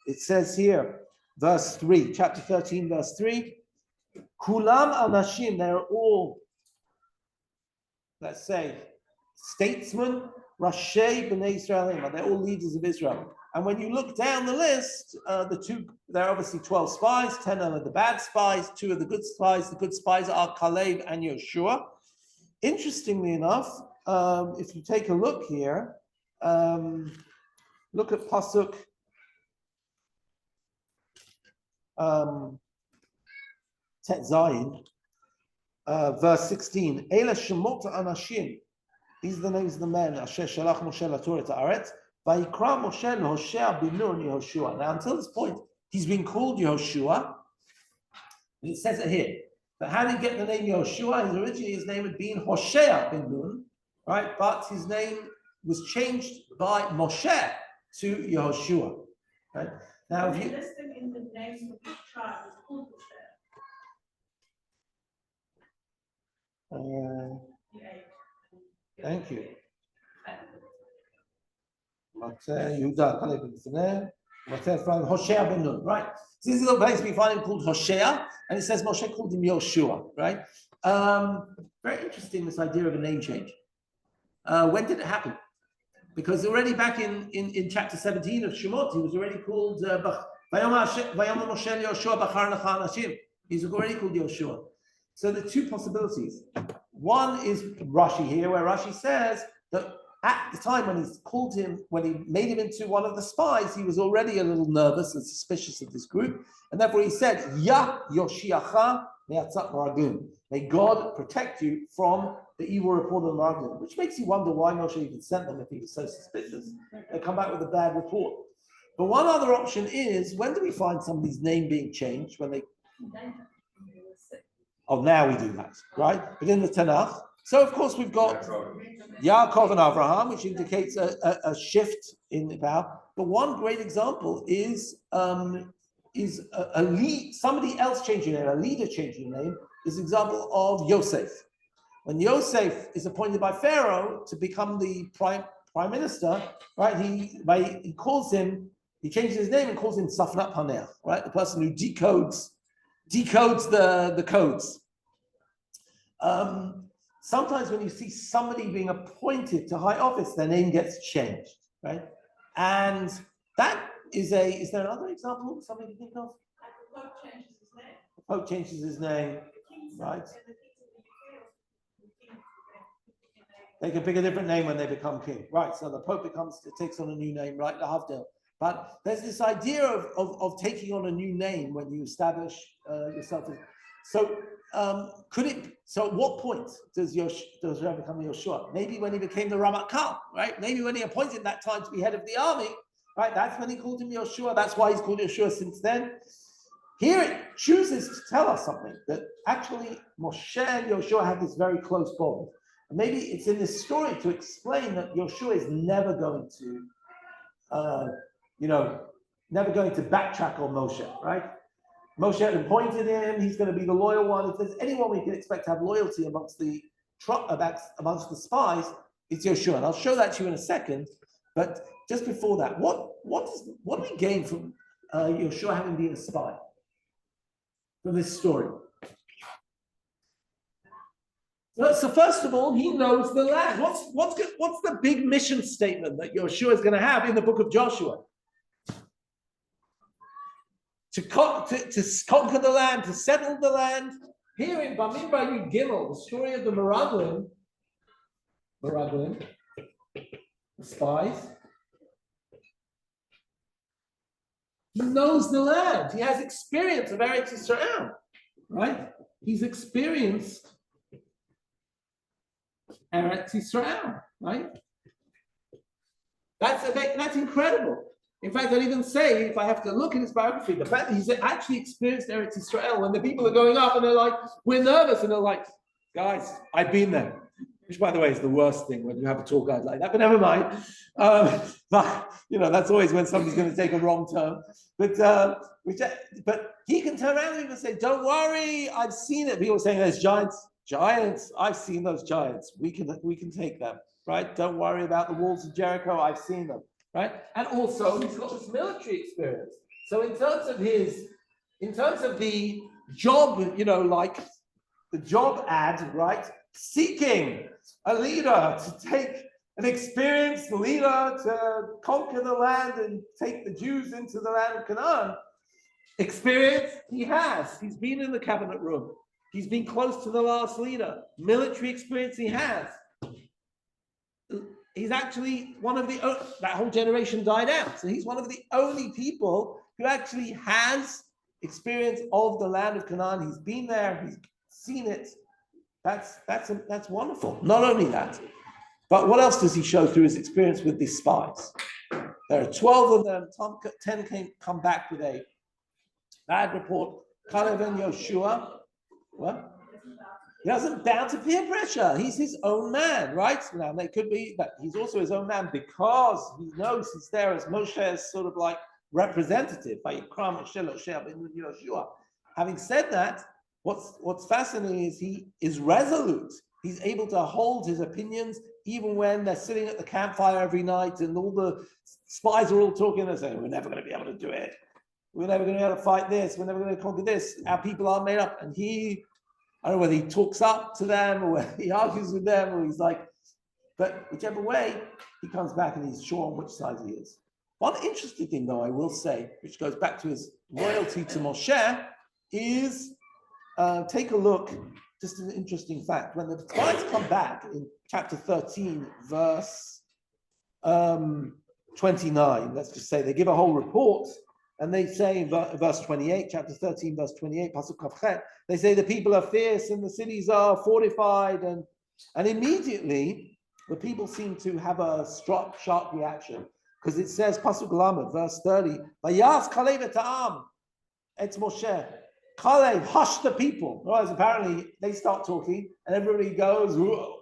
It says here, verse 3, chapter 13, verse 3. Kulam Anashim, they're all, let's say, statesmen, Rashi Bnei Israel Hema, they're all leaders of Israel. And when you look down the list, there are obviously 12 spies, 10 are the bad spies, 2 are the good spies. The good spies are Caleb and Yoshua. Interestingly enough, if you take a look here, look at Pasuk Tet verse 16. Ela Shemot Anashim. These are the names of the men. Asher Shalach Moshe LaTorah Ta'aretz. Vayikra Moshe Hoshea bin Nun Yehoshua. Now, until this point, he's been called Yehoshua. And it says it here. But how did he get the name Yehoshua? His name had been Hoshea bin Nun, right? But his name was changed by Moshe to Yehoshua, right? Now, if you listed in the names of each tribe is called Moshe. Thank you. Hoshea ben Nun, right? So this is the place we find him called Hoshea, and it says Moshe called him Yoshua, right? Very interesting, this idea of a name change. When did it happen? Because already back in chapter 17 of Shemot, he was already called He's already called Yoshua. So the two possibilities. One is Rashi here, where Rashi says that at the time when he made him into one of the spies, he was already a little nervous and suspicious of this group, and therefore he said, "Ya Yoshiacha me'atzat Meraglim." May God protect you from the evil report of the Meraglim, which makes you wonder why Moshe even sent them if he was so suspicious. They come back with a bad report. But one other option is, when do we find somebody's name being changed? When they now we do that, right? But in the Tanakh. So of course we've got Yaakov and Abraham, which indicates a shift in the power. But one great example is somebody else changing their name, a leader changing their name, is an example of Yosef. When Yosef is appointed by Pharaoh to become the prime minister, right? He changes his name and calls him Safnat Paneach, right? The person who decodes the codes. Sometimes when you see somebody being appointed to high office, their name gets changed, right? And that is there another example somebody can think of? The Pope changes his name. The Pope changes his name, right? They can pick a different name when they become king, right? So the Pope takes on a new name, right? Lahavdil. But there's this idea of taking on a new name when you establish yourself. So so at what point does Ram become Yoshua? Maybe when he became the Ramakal, right? Maybe when he appointed that time to be head of the army, right? That's when he called him Yoshua. That's why he's called Yoshua since then. Here it chooses to tell us something, that actually Moshe and Yoshua have this very close bond. And maybe it's in this story to explain that Yoshua is never going to backtrack on Moshe, right? Moshe had appointed him, he's going to be the loyal one. If there's anyone we can expect to have loyalty amongst the spies, it's Yoshua. And I'll show that to you in a second. But just before that, what do we gain from Yoshua having been a spy from this story? So first of all, he knows the land. What's the big mission statement that Yoshua is going to have in the book of Joshua? To conquer the land, to settle the land. Here in Bamidbar Yud Gimel, the story of the Meraglim, the spies. He knows the land. He has experience of Eretz Israel, right? He's experienced Eretz Israel, right? That's incredible. In fact, I'd even say, if I have to look in his biography, the fact that he's actually experienced Eretz Israel when the people are going up and they're like, we're nervous, and they're like, guys, I've been there. which by the way is the worst thing when you have a tour guide like that, but never mind. But that's always when somebody's going to take a wrong turn. But he can turn around and even say, "Don't worry, I've seen it." People are saying there's giants. I've seen those giants. We can take them, right? Don't worry about the walls of Jericho. I've seen them, right? And also he's got this military experience. So in terms of the job, like the job ad, right? Seeking a leader to take an experienced leader to conquer the land and take the Jews into the land of Canaan. Experience he has. He's been in the cabinet room. He's been close to the last leader. Military experience he has. He's actually one of that whole generation died out. So he's one of the only people who actually has experience of the land of Canaan. He's been there. He's seen it. That's wonderful. Not only that, but what else does he show through his experience with these spies? There are 12 of them. 10 come back with a bad report. Caleb and Yoshua. What? He doesn't bow to peer pressure. He's his own man, right? Now, they could be, but he's also his own man because he knows he's there as Moshe's sort of like representative. Having said that, what's fascinating is he is resolute. He's able to hold his opinions even when they're sitting at the campfire every night and all the spies are all talking and saying, "We're never going to be able to do it. We're never going to be able to fight this. We're never going to conquer this. Our people aren't made up." And I don't know whether he talks up to them or whether he argues with them or he's like, but whichever way, he comes back and he's sure on which side he is. One interesting thing, though, I will say, which goes back to his loyalty to Moshe, is take a look, just an interesting fact. When the spies come back in chapter 13, verse 29, let's just say they give a whole report, and they say in verse 28, chapter 13, verse 28, Pasuk Kavchet, they say the people are fierce and the cities are fortified, and immediately the people seem to have a sharp reaction, because it says, Pasuk Lamed, verse 30, Vayas Kalev et ha'am, it's Moshe. Kalev hushed the people. Whereas apparently they start talking, and everybody goes,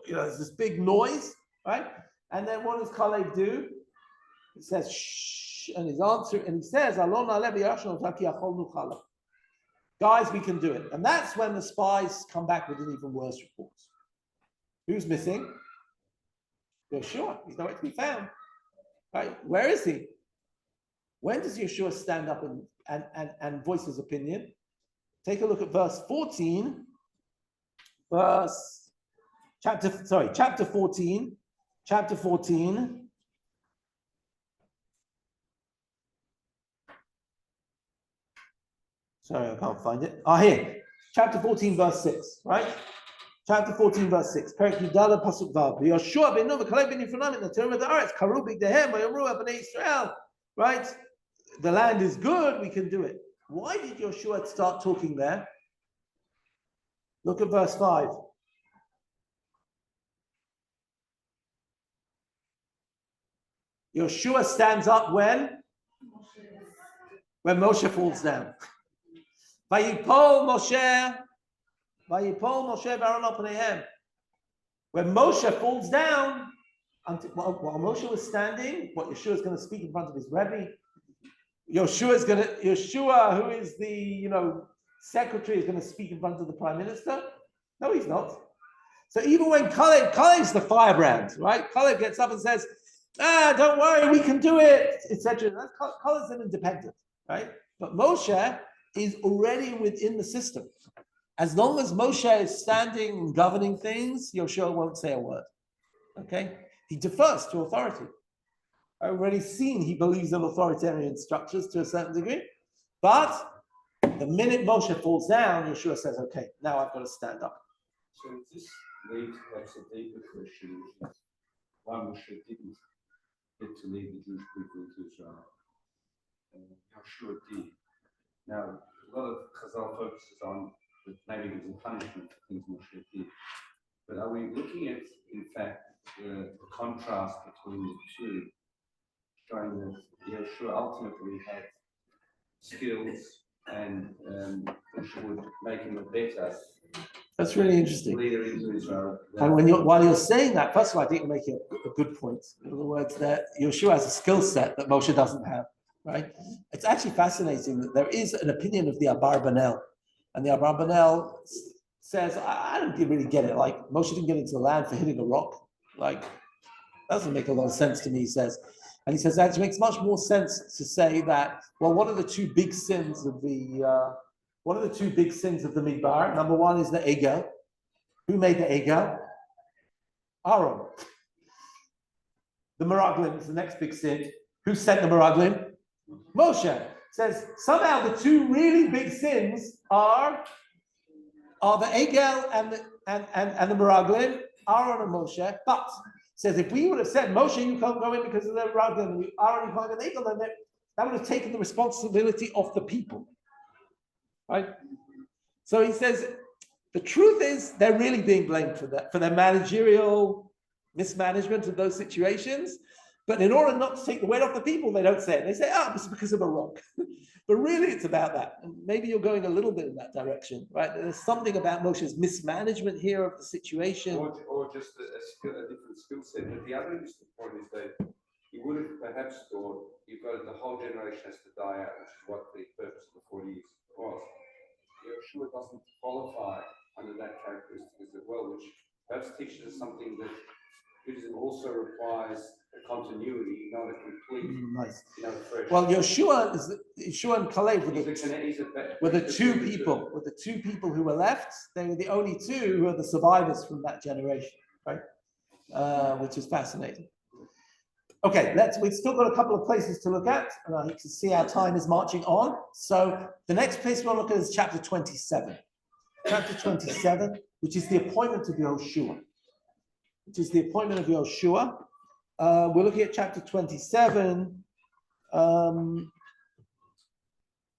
there's this big noise, right? And then what does Kalev do? He says, shh, and his answer, and he says, guys, we can do it. And that's when the spies come back with an even worse report. Who's missing? Yeshua. He's nowhere to be found. Right? Where is he? When does Yeshua stand up and voice his opinion? Take a look at verse 14. Chapter 14. Chapter 14. Sorry, I can't find it. Here. Chapter 14, verse 6, right? Chapter 14, verse 6. Perek Yudala Pasuk Vav. Yoshua ben Nun v'Kaleb ben Yifronam in the Torah of the Aretz Karu b'Gdehem v'Yomru Bnei Israel. Right? The land is good. We can do it. Why did Yoshua start talking there? Look at verse 5. Yoshua stands up when Moshe falls down. Vayipol Moshe Baron Opnehem. When Moshe falls down, while Moshe was standing, Yeshua is going to speak in front of his Rebbe. Yeshua, who is the secretary, is going to speak in front of the prime minister. No, he's not. So even when Caleb's the firebrand, right? Caleb gets up and says, don't worry, we can do it, etc. Caleb's an independent, right? But Moshe is already within the system. As long as Moshe is standing and governing things, Yoshua won't say a word. Okay? He defers to authority. I've already seen he believes in authoritarian structures to a certain degree. But the minute Moshe falls down, Yeshua says, okay, now I've got to stand up. So this leads perhaps a deeper question, which is why Moshe didn't get to lead the Jewish people into Israel. Yeshua did. Now, a lot of Chazal focuses on maybe it was a punishment for things Moshe did. But are we looking at, in fact, the contrast between the two, showing that Yeshua ultimately had skills and which would make him a better That's really interesting. Leader into Israel. And while you're saying that, first of all, I think you're making a good point. In other words, that Yeshua has a skill set that Moshe doesn't have, right? It's actually fascinating that there is an opinion of the Abarbanel. And the Abarbanel says, I don't really get it. Like, Moshe didn't get into the land for hitting a rock. Like, doesn't make a lot of sense to me, he says. And he says, that makes much more sense to say that, well, what are the two big sins of the Midbar? Number one is the Egel. Who made the Egel? Aaron. The Meraglim is the next big sin. Who sent the Meraglim? Moshe. Says somehow the two really big sins are the Egel and the Meraglim, Aaron and Moshe. But says if we would have said Moshe, you can't go in because of the Meraglim, and Aaron, you can't go in the Egel, then that would have taken the responsibility of the people. Right? So he says the truth is they're really being blamed for that, for their managerial mismanagement of those situations. But in order not to take the weight off the people, they don't say it. They say, this is because of a rock. But really it's about that. And maybe you're going a little bit in that direction, right? There's something about Moshe's mismanagement here of the situation. Or just a different skill set. But the other interesting point is that he would have perhaps thought you've got the whole generation has to die out, which is what the purpose of the 40 years was. Yeshua doesn't qualify under that characteristic as well, which perhaps teaches us something that Judaism also requires a continuity, not a complete, nice. Fresh. Well, Yeshua and Caleb were the two people who were left. They were the only two who are the survivors from that generation, right? Which is fascinating. Okay, we've still got a couple of places to look at, and you can see our time is marching on. So the next place we'll look at is chapter 27. Chapter 27, which is the appointment of Yehoshua. We're looking at chapter 27. Well,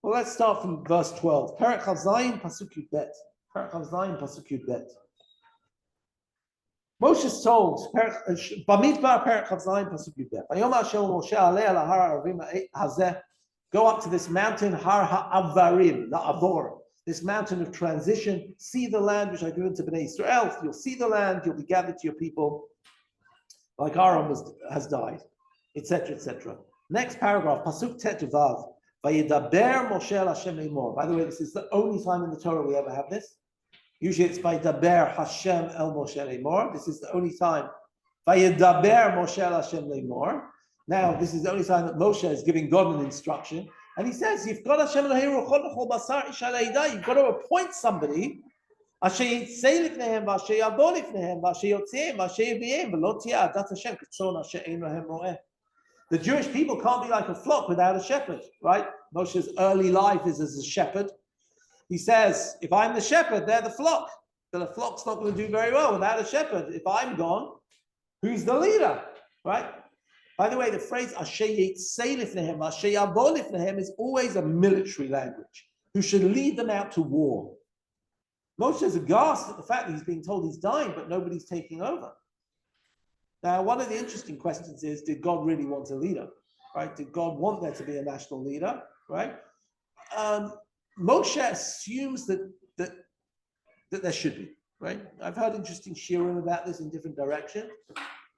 let's start from verse 12. Perek Chav Pasuk Yud Bet. Perek Chav Pasuk Yud Bet. Moshe's told, Bamidbar Perek Chav Pasuk Yud Bet. Vayomar Hashem Moshe alei al har ha'aravim hazeh. Go up to this mountain, Har Ha'avarim, the Avor, this mountain of transition. See the land which I give unto Bnei Israel. You'll see the land. You'll be gathered to your people, like Aaron has died, etc., etc. Next paragraph, Pasuk Tet Vav. Vayedaber Moshe el Hashem Lemor. By the way, this is the only time in the Torah we ever have this. Usually it's Vayedaber Hashem el Moshe Lemor. This is the only time. Vayedaber Moshe el Hashem Lemor. Now, this is the only time that Moshe is giving God an instruction. And he says, you've got to appoint somebody. The Jewish people can't be like a flock without a shepherd, right? Moshe's early life is as a shepherd. He says, if I'm the shepherd, they're the flock. But the flock's not going to do very well without a shepherd. If I'm gone, who's the leader, right? By the way, the phrase Asher Yitzei Lifnehem, Asher Yavo Lifnehem is always a military language. Who should lead them out to war? Moshe is aghast at the fact that he's being told he's dying, but nobody's taking over. Now, one of the interesting questions is, did God really want a leader? Right? Did God want there to be a national leader? Right? Moshe assumes that there should be. Right? I've heard interesting shiurim about this in different directions.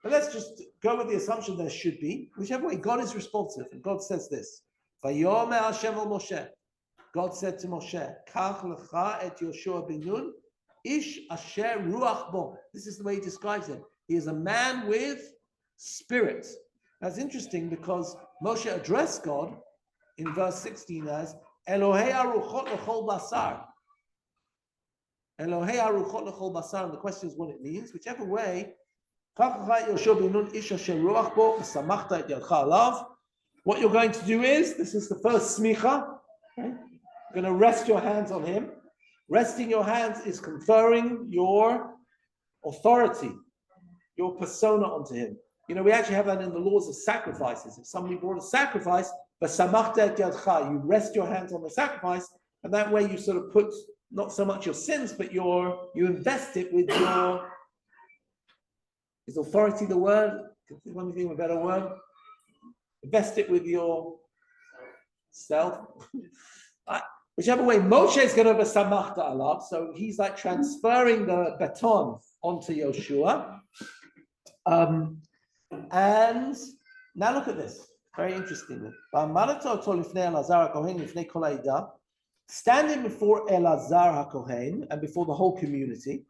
But let's just go with the assumption there should be. Whichever way, God is responsive. And God says this. Vayomer Hashem el Moshe. God said to Moshe, Kach lecha et Yoshua ben Nun, ish asher ruach bo. This is the way he describes him. He is a man with spirit. That's interesting because Moshe addressed God in verse 16 as Elohei haruchot lechol basar. Elohei haruchot lechol basar. And the question is what it means. Whichever way, what you're going to do is, this is the first smicha, okay? You're going to rest your hands on him. Resting your hands is conferring your authority, your persona onto him. You know, we actually have that in the laws of sacrifices. If somebody brought a sacrifice, you rest your hands on the sacrifice, and that way you sort of put not so much your sins, but you invest it with your... Is authority the word? Can you think of a better word? Invest it with your self. Whichever way, Moshe is going to be samachta alav, so he's like transferring the baton onto Yoshua. And now look at this, very interestingly. Standing before Elazar HaKohen and before the whole community.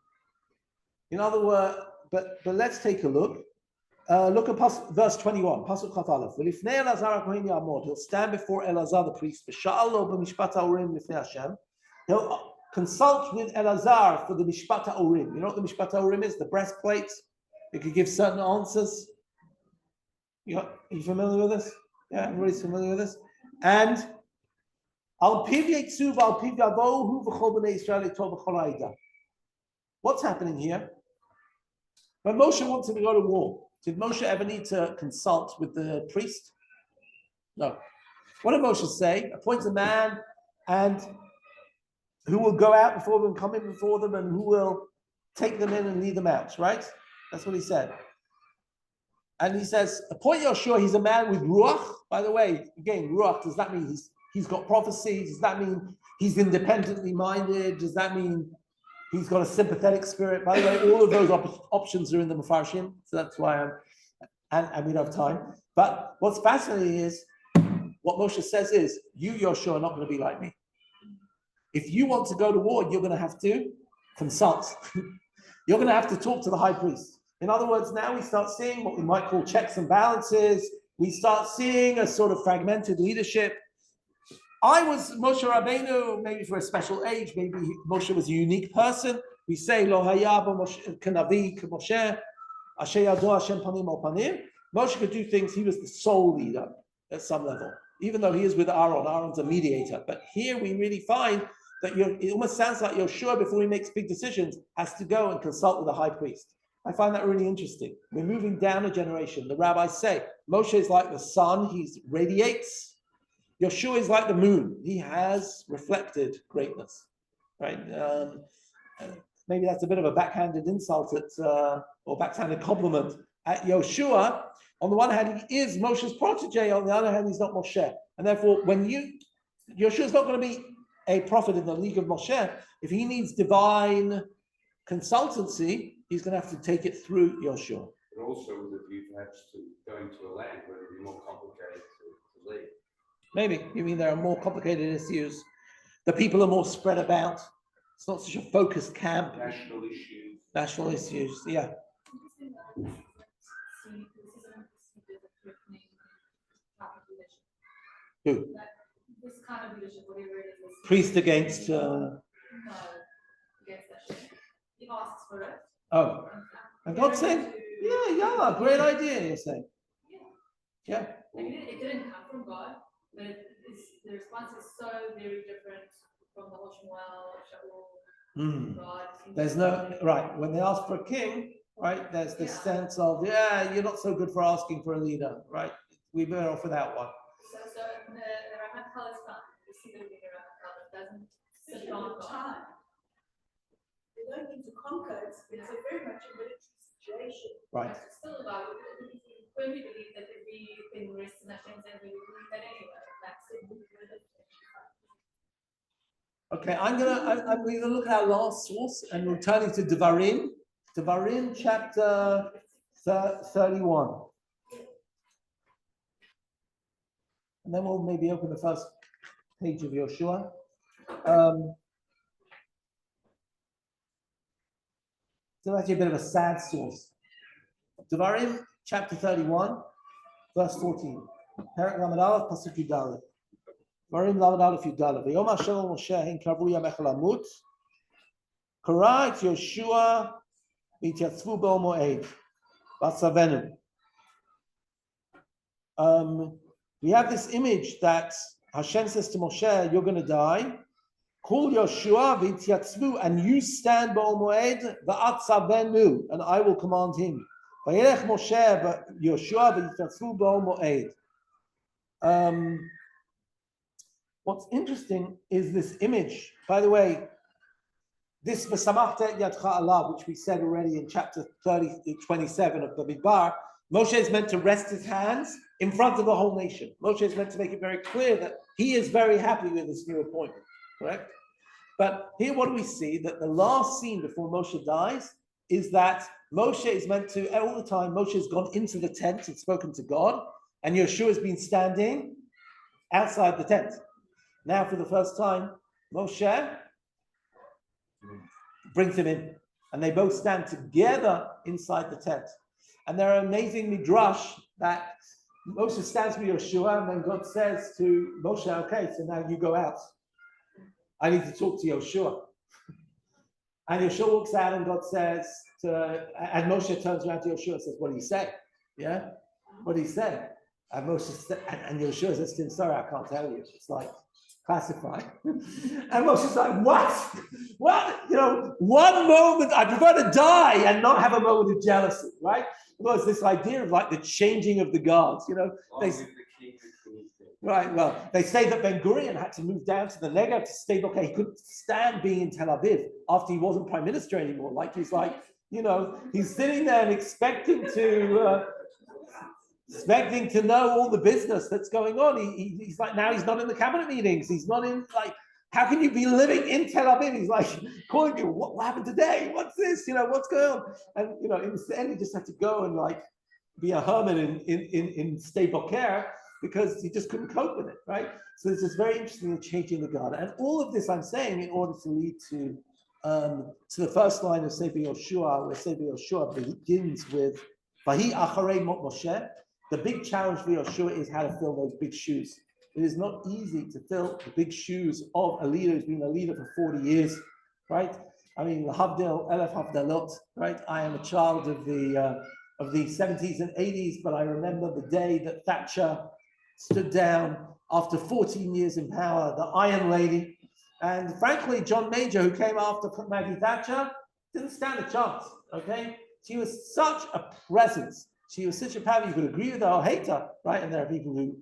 In other words, but let's take a look. Look at verse 21, Pasuk Chaf Aleph. V'lifnei Elazar HaKohen ya'amod. He'll stand before Elazar the priest. V'sha'al lo b'mishpat ha'orim lifnei Hashem. He'll consult with Elazar for the mishpat ha'orim. You know what the mishpat ha'orim is? The breastplate. You could give certain answers. Are you familiar with this? Yeah, everybody's familiar with this. And Al piv yetzu v'al piv yavohu v'chol b'nei Yisrael yitov v'chol ha'ida. What's happening here? When Moshe wanted to go to war, did Moshe ever need to consult with the priest? No. What did Moshe say? Appoint a man and who will go out before them, come in before them, and who will take them in and lead them out, right? That's what he said. And he says, appoint Yoshua, he's a man with ruach. By the way, again, ruach, does that mean he's got prophecy? Does that mean he's independently minded? Does that mean he's got a sympathetic spirit? By the way, all of those options are in the Mefarshim, so that's why and we don't have time. But what's fascinating is, what Moshe says is, you, Yoshua, are not going to be like me. If you want to go to war, you're going to have to consult. You're going to have to talk to the high priest. In other words, now we start seeing what we might call checks and balances. We start seeing a sort of fragmented leadership. I was Moshe Rabbeinu, maybe for a special age, maybe Moshe was a unique person. We say, Lo haya k'navi k'Moshe, asher yado Hashem panim al panim. Moshe could do things, he was the sole leader at some level, even though he is with Aaron. Aaron's a mediator. But here we really find that it almost sounds like Yoshua, before he makes big decisions, has to go and consult with the high priest. I find that really interesting. We're moving down a generation. The rabbis say, Moshe is like the sun, he radiates. Yoshua is like the moon. He has reflected greatness, right? Maybe that's a bit of a backhanded insult or backhanded compliment at Yoshua. On the one hand, he is Moshe's protege. On the other hand, he's not Moshe. And therefore, Yoshua's not going to be a prophet in the league of Moshe. If he needs divine consultancy, he's going to have to take it through Yoshua. But also with a view perhaps to going to a land where it would be more complicated to lead. Maybe. You mean there are more complicated issues? The people are more spread about. It's not such a focused camp. National issues, yeah. Who? This kind of leadership, whatever it is. Priest against... No, against that. He asks for it. Oh. And God said, yeah, great idea, you're saying. Yeah. Like it didn't come from God, but the response is so very different from the whole Shmuel, Shaul, God. There's no, right, when they ask for a king, right, there's this sense of, you're not so good for asking for a leader, right? We're better off without one. So the Ramakal is fine. The seed of the Ramakal doesn't sit on God. They don't need to conquer, it's a very much a military situation. Right. It's still about, when we believe that everything rests in Hashem's hands, we believe that anyway. That's it. Okay, I'm gonna look at our last source and we're turning to Devarim chapter 31. And then we'll maybe open the first page of Yoshua. So actually a bit of a sad source. Devarim chapter 31, verse 14. Perek Lamed Aleph, Pasuk Yudalef. Devarim Lamed Aleph Yudalef. V'yom Hashem al Moshe hin karvu yamech lamut. Kara et Yoshua v'yityatzvu b'ol moed. V'atzavenu. We have this image that Hashem says to Moshe, you're going to die. Call Yoshua v'yityatzvu, and you stand b'ol moed v'atzavenu, and I will command him. V'yelech Moshe Yoshua v'yityatzvu b'ol moed. What's interesting is this image. By the way, this v'samachta yadcha alav, which we said already in chapter 27 of the Midbar, Moshe is meant to rest his hands in front of the whole nation. Moshe is meant to make it very clear that he is very happy with this new appointment. correct? But here, what do we see? That the last scene before Moshe dies is that Moshe is meant to, all the time, Moshe has gone into the tent and spoken to God, and Yeshua has been standing outside the tent. Now, for the first time, Moshe brings him in, and they both stand together inside the tent. And there are amazing midrash that Moshe stands with Yeshua, and then God says to Moshe, okay, so now you go out. I need to talk to Yeshua. And Yeshua walks out, and God says, and Moshe turns around to Yeshua and says, what do you say? Yeah? What do you say? And Moshe and Yeshua says to him, sorry, I can't tell you. It's like classified. And Moshe's like, what? What? You know, one moment, I prefer to die and not have a moment of jealousy, right? Well, it's this idea of like the changing of the guards, you know. Right, well, they say that Ben Gurion had to move down to the Negev to stay, okay, he couldn't stand being in Tel Aviv after he wasn't prime minister anymore. Like, he's like, you know, he's sitting there and expecting to know all the business that's going on. He's like, now he's not in the cabinet meetings. He's not in, like, how can you be living in Tel Aviv? He's like calling you, what happened today? What's this? You know, what's going on? And, you know, in the end, he just had to go and like be a hermit in Sde Boker, because he just couldn't cope with it, right? So this is very interesting in changing the guard. And all of this I'm saying in order to lead to the first line of Sefer Yoshua, where Sefer Yoshua begins with Vahi Acharei Mot Moshe. The big challenge for Yoshua is how to fill those big shoes. It is not easy to fill the big shoes of a leader who's been a leader for 40 years, right? I mean, Havdil, Elef Havdalot, right? I am a child of the 70s and 80s, but I remember the day that Thatcher stood down after 14 years in power, the Iron Lady. And frankly, John Major, who came after Maggie Thatcher, didn't stand a chance, okay? She was such a presence. She was such a power, you could agree with her or hate her, right? And there are people who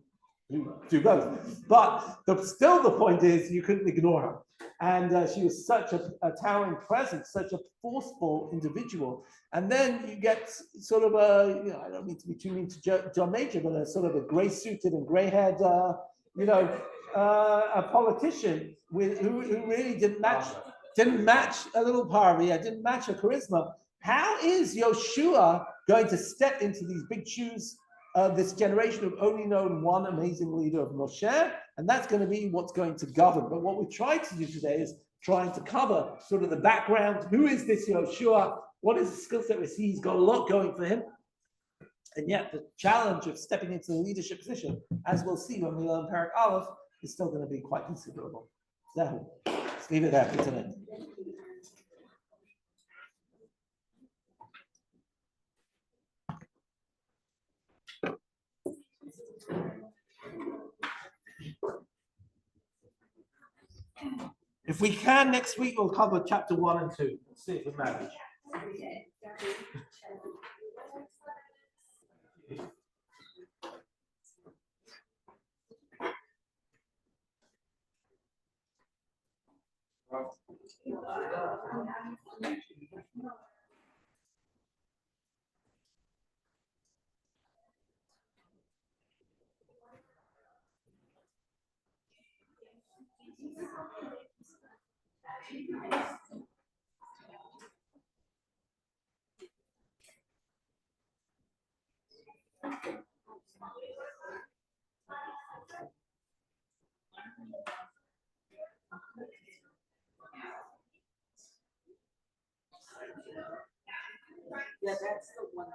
do both. But still the point is, you couldn't ignore her. And she was such a towering presence, such a forceful individual. And then you get sort of a, you know, I don't mean to be too mean to John Major, but a sort of a gray-suited and gray-haired, a politician who really didn't match a little Parvia, didn't match her charisma. How is Yoshua going to step into these big shoes of this generation who've only known one amazing leader of Moshe? And that's going to be what's going to govern. But what we tried to do today is trying to cover sort of the background. Who is this Yoshua? What is the skill set we see? He's got a lot going for him. And yet the challenge of stepping into the leadership position, as we'll see when we learn Parak Aleph, is still going to be quite considerable. So let's leave it there for today. If we can, next week we'll cover chapter 1 and 2. Let's see if we manage. Yeah, that's the one.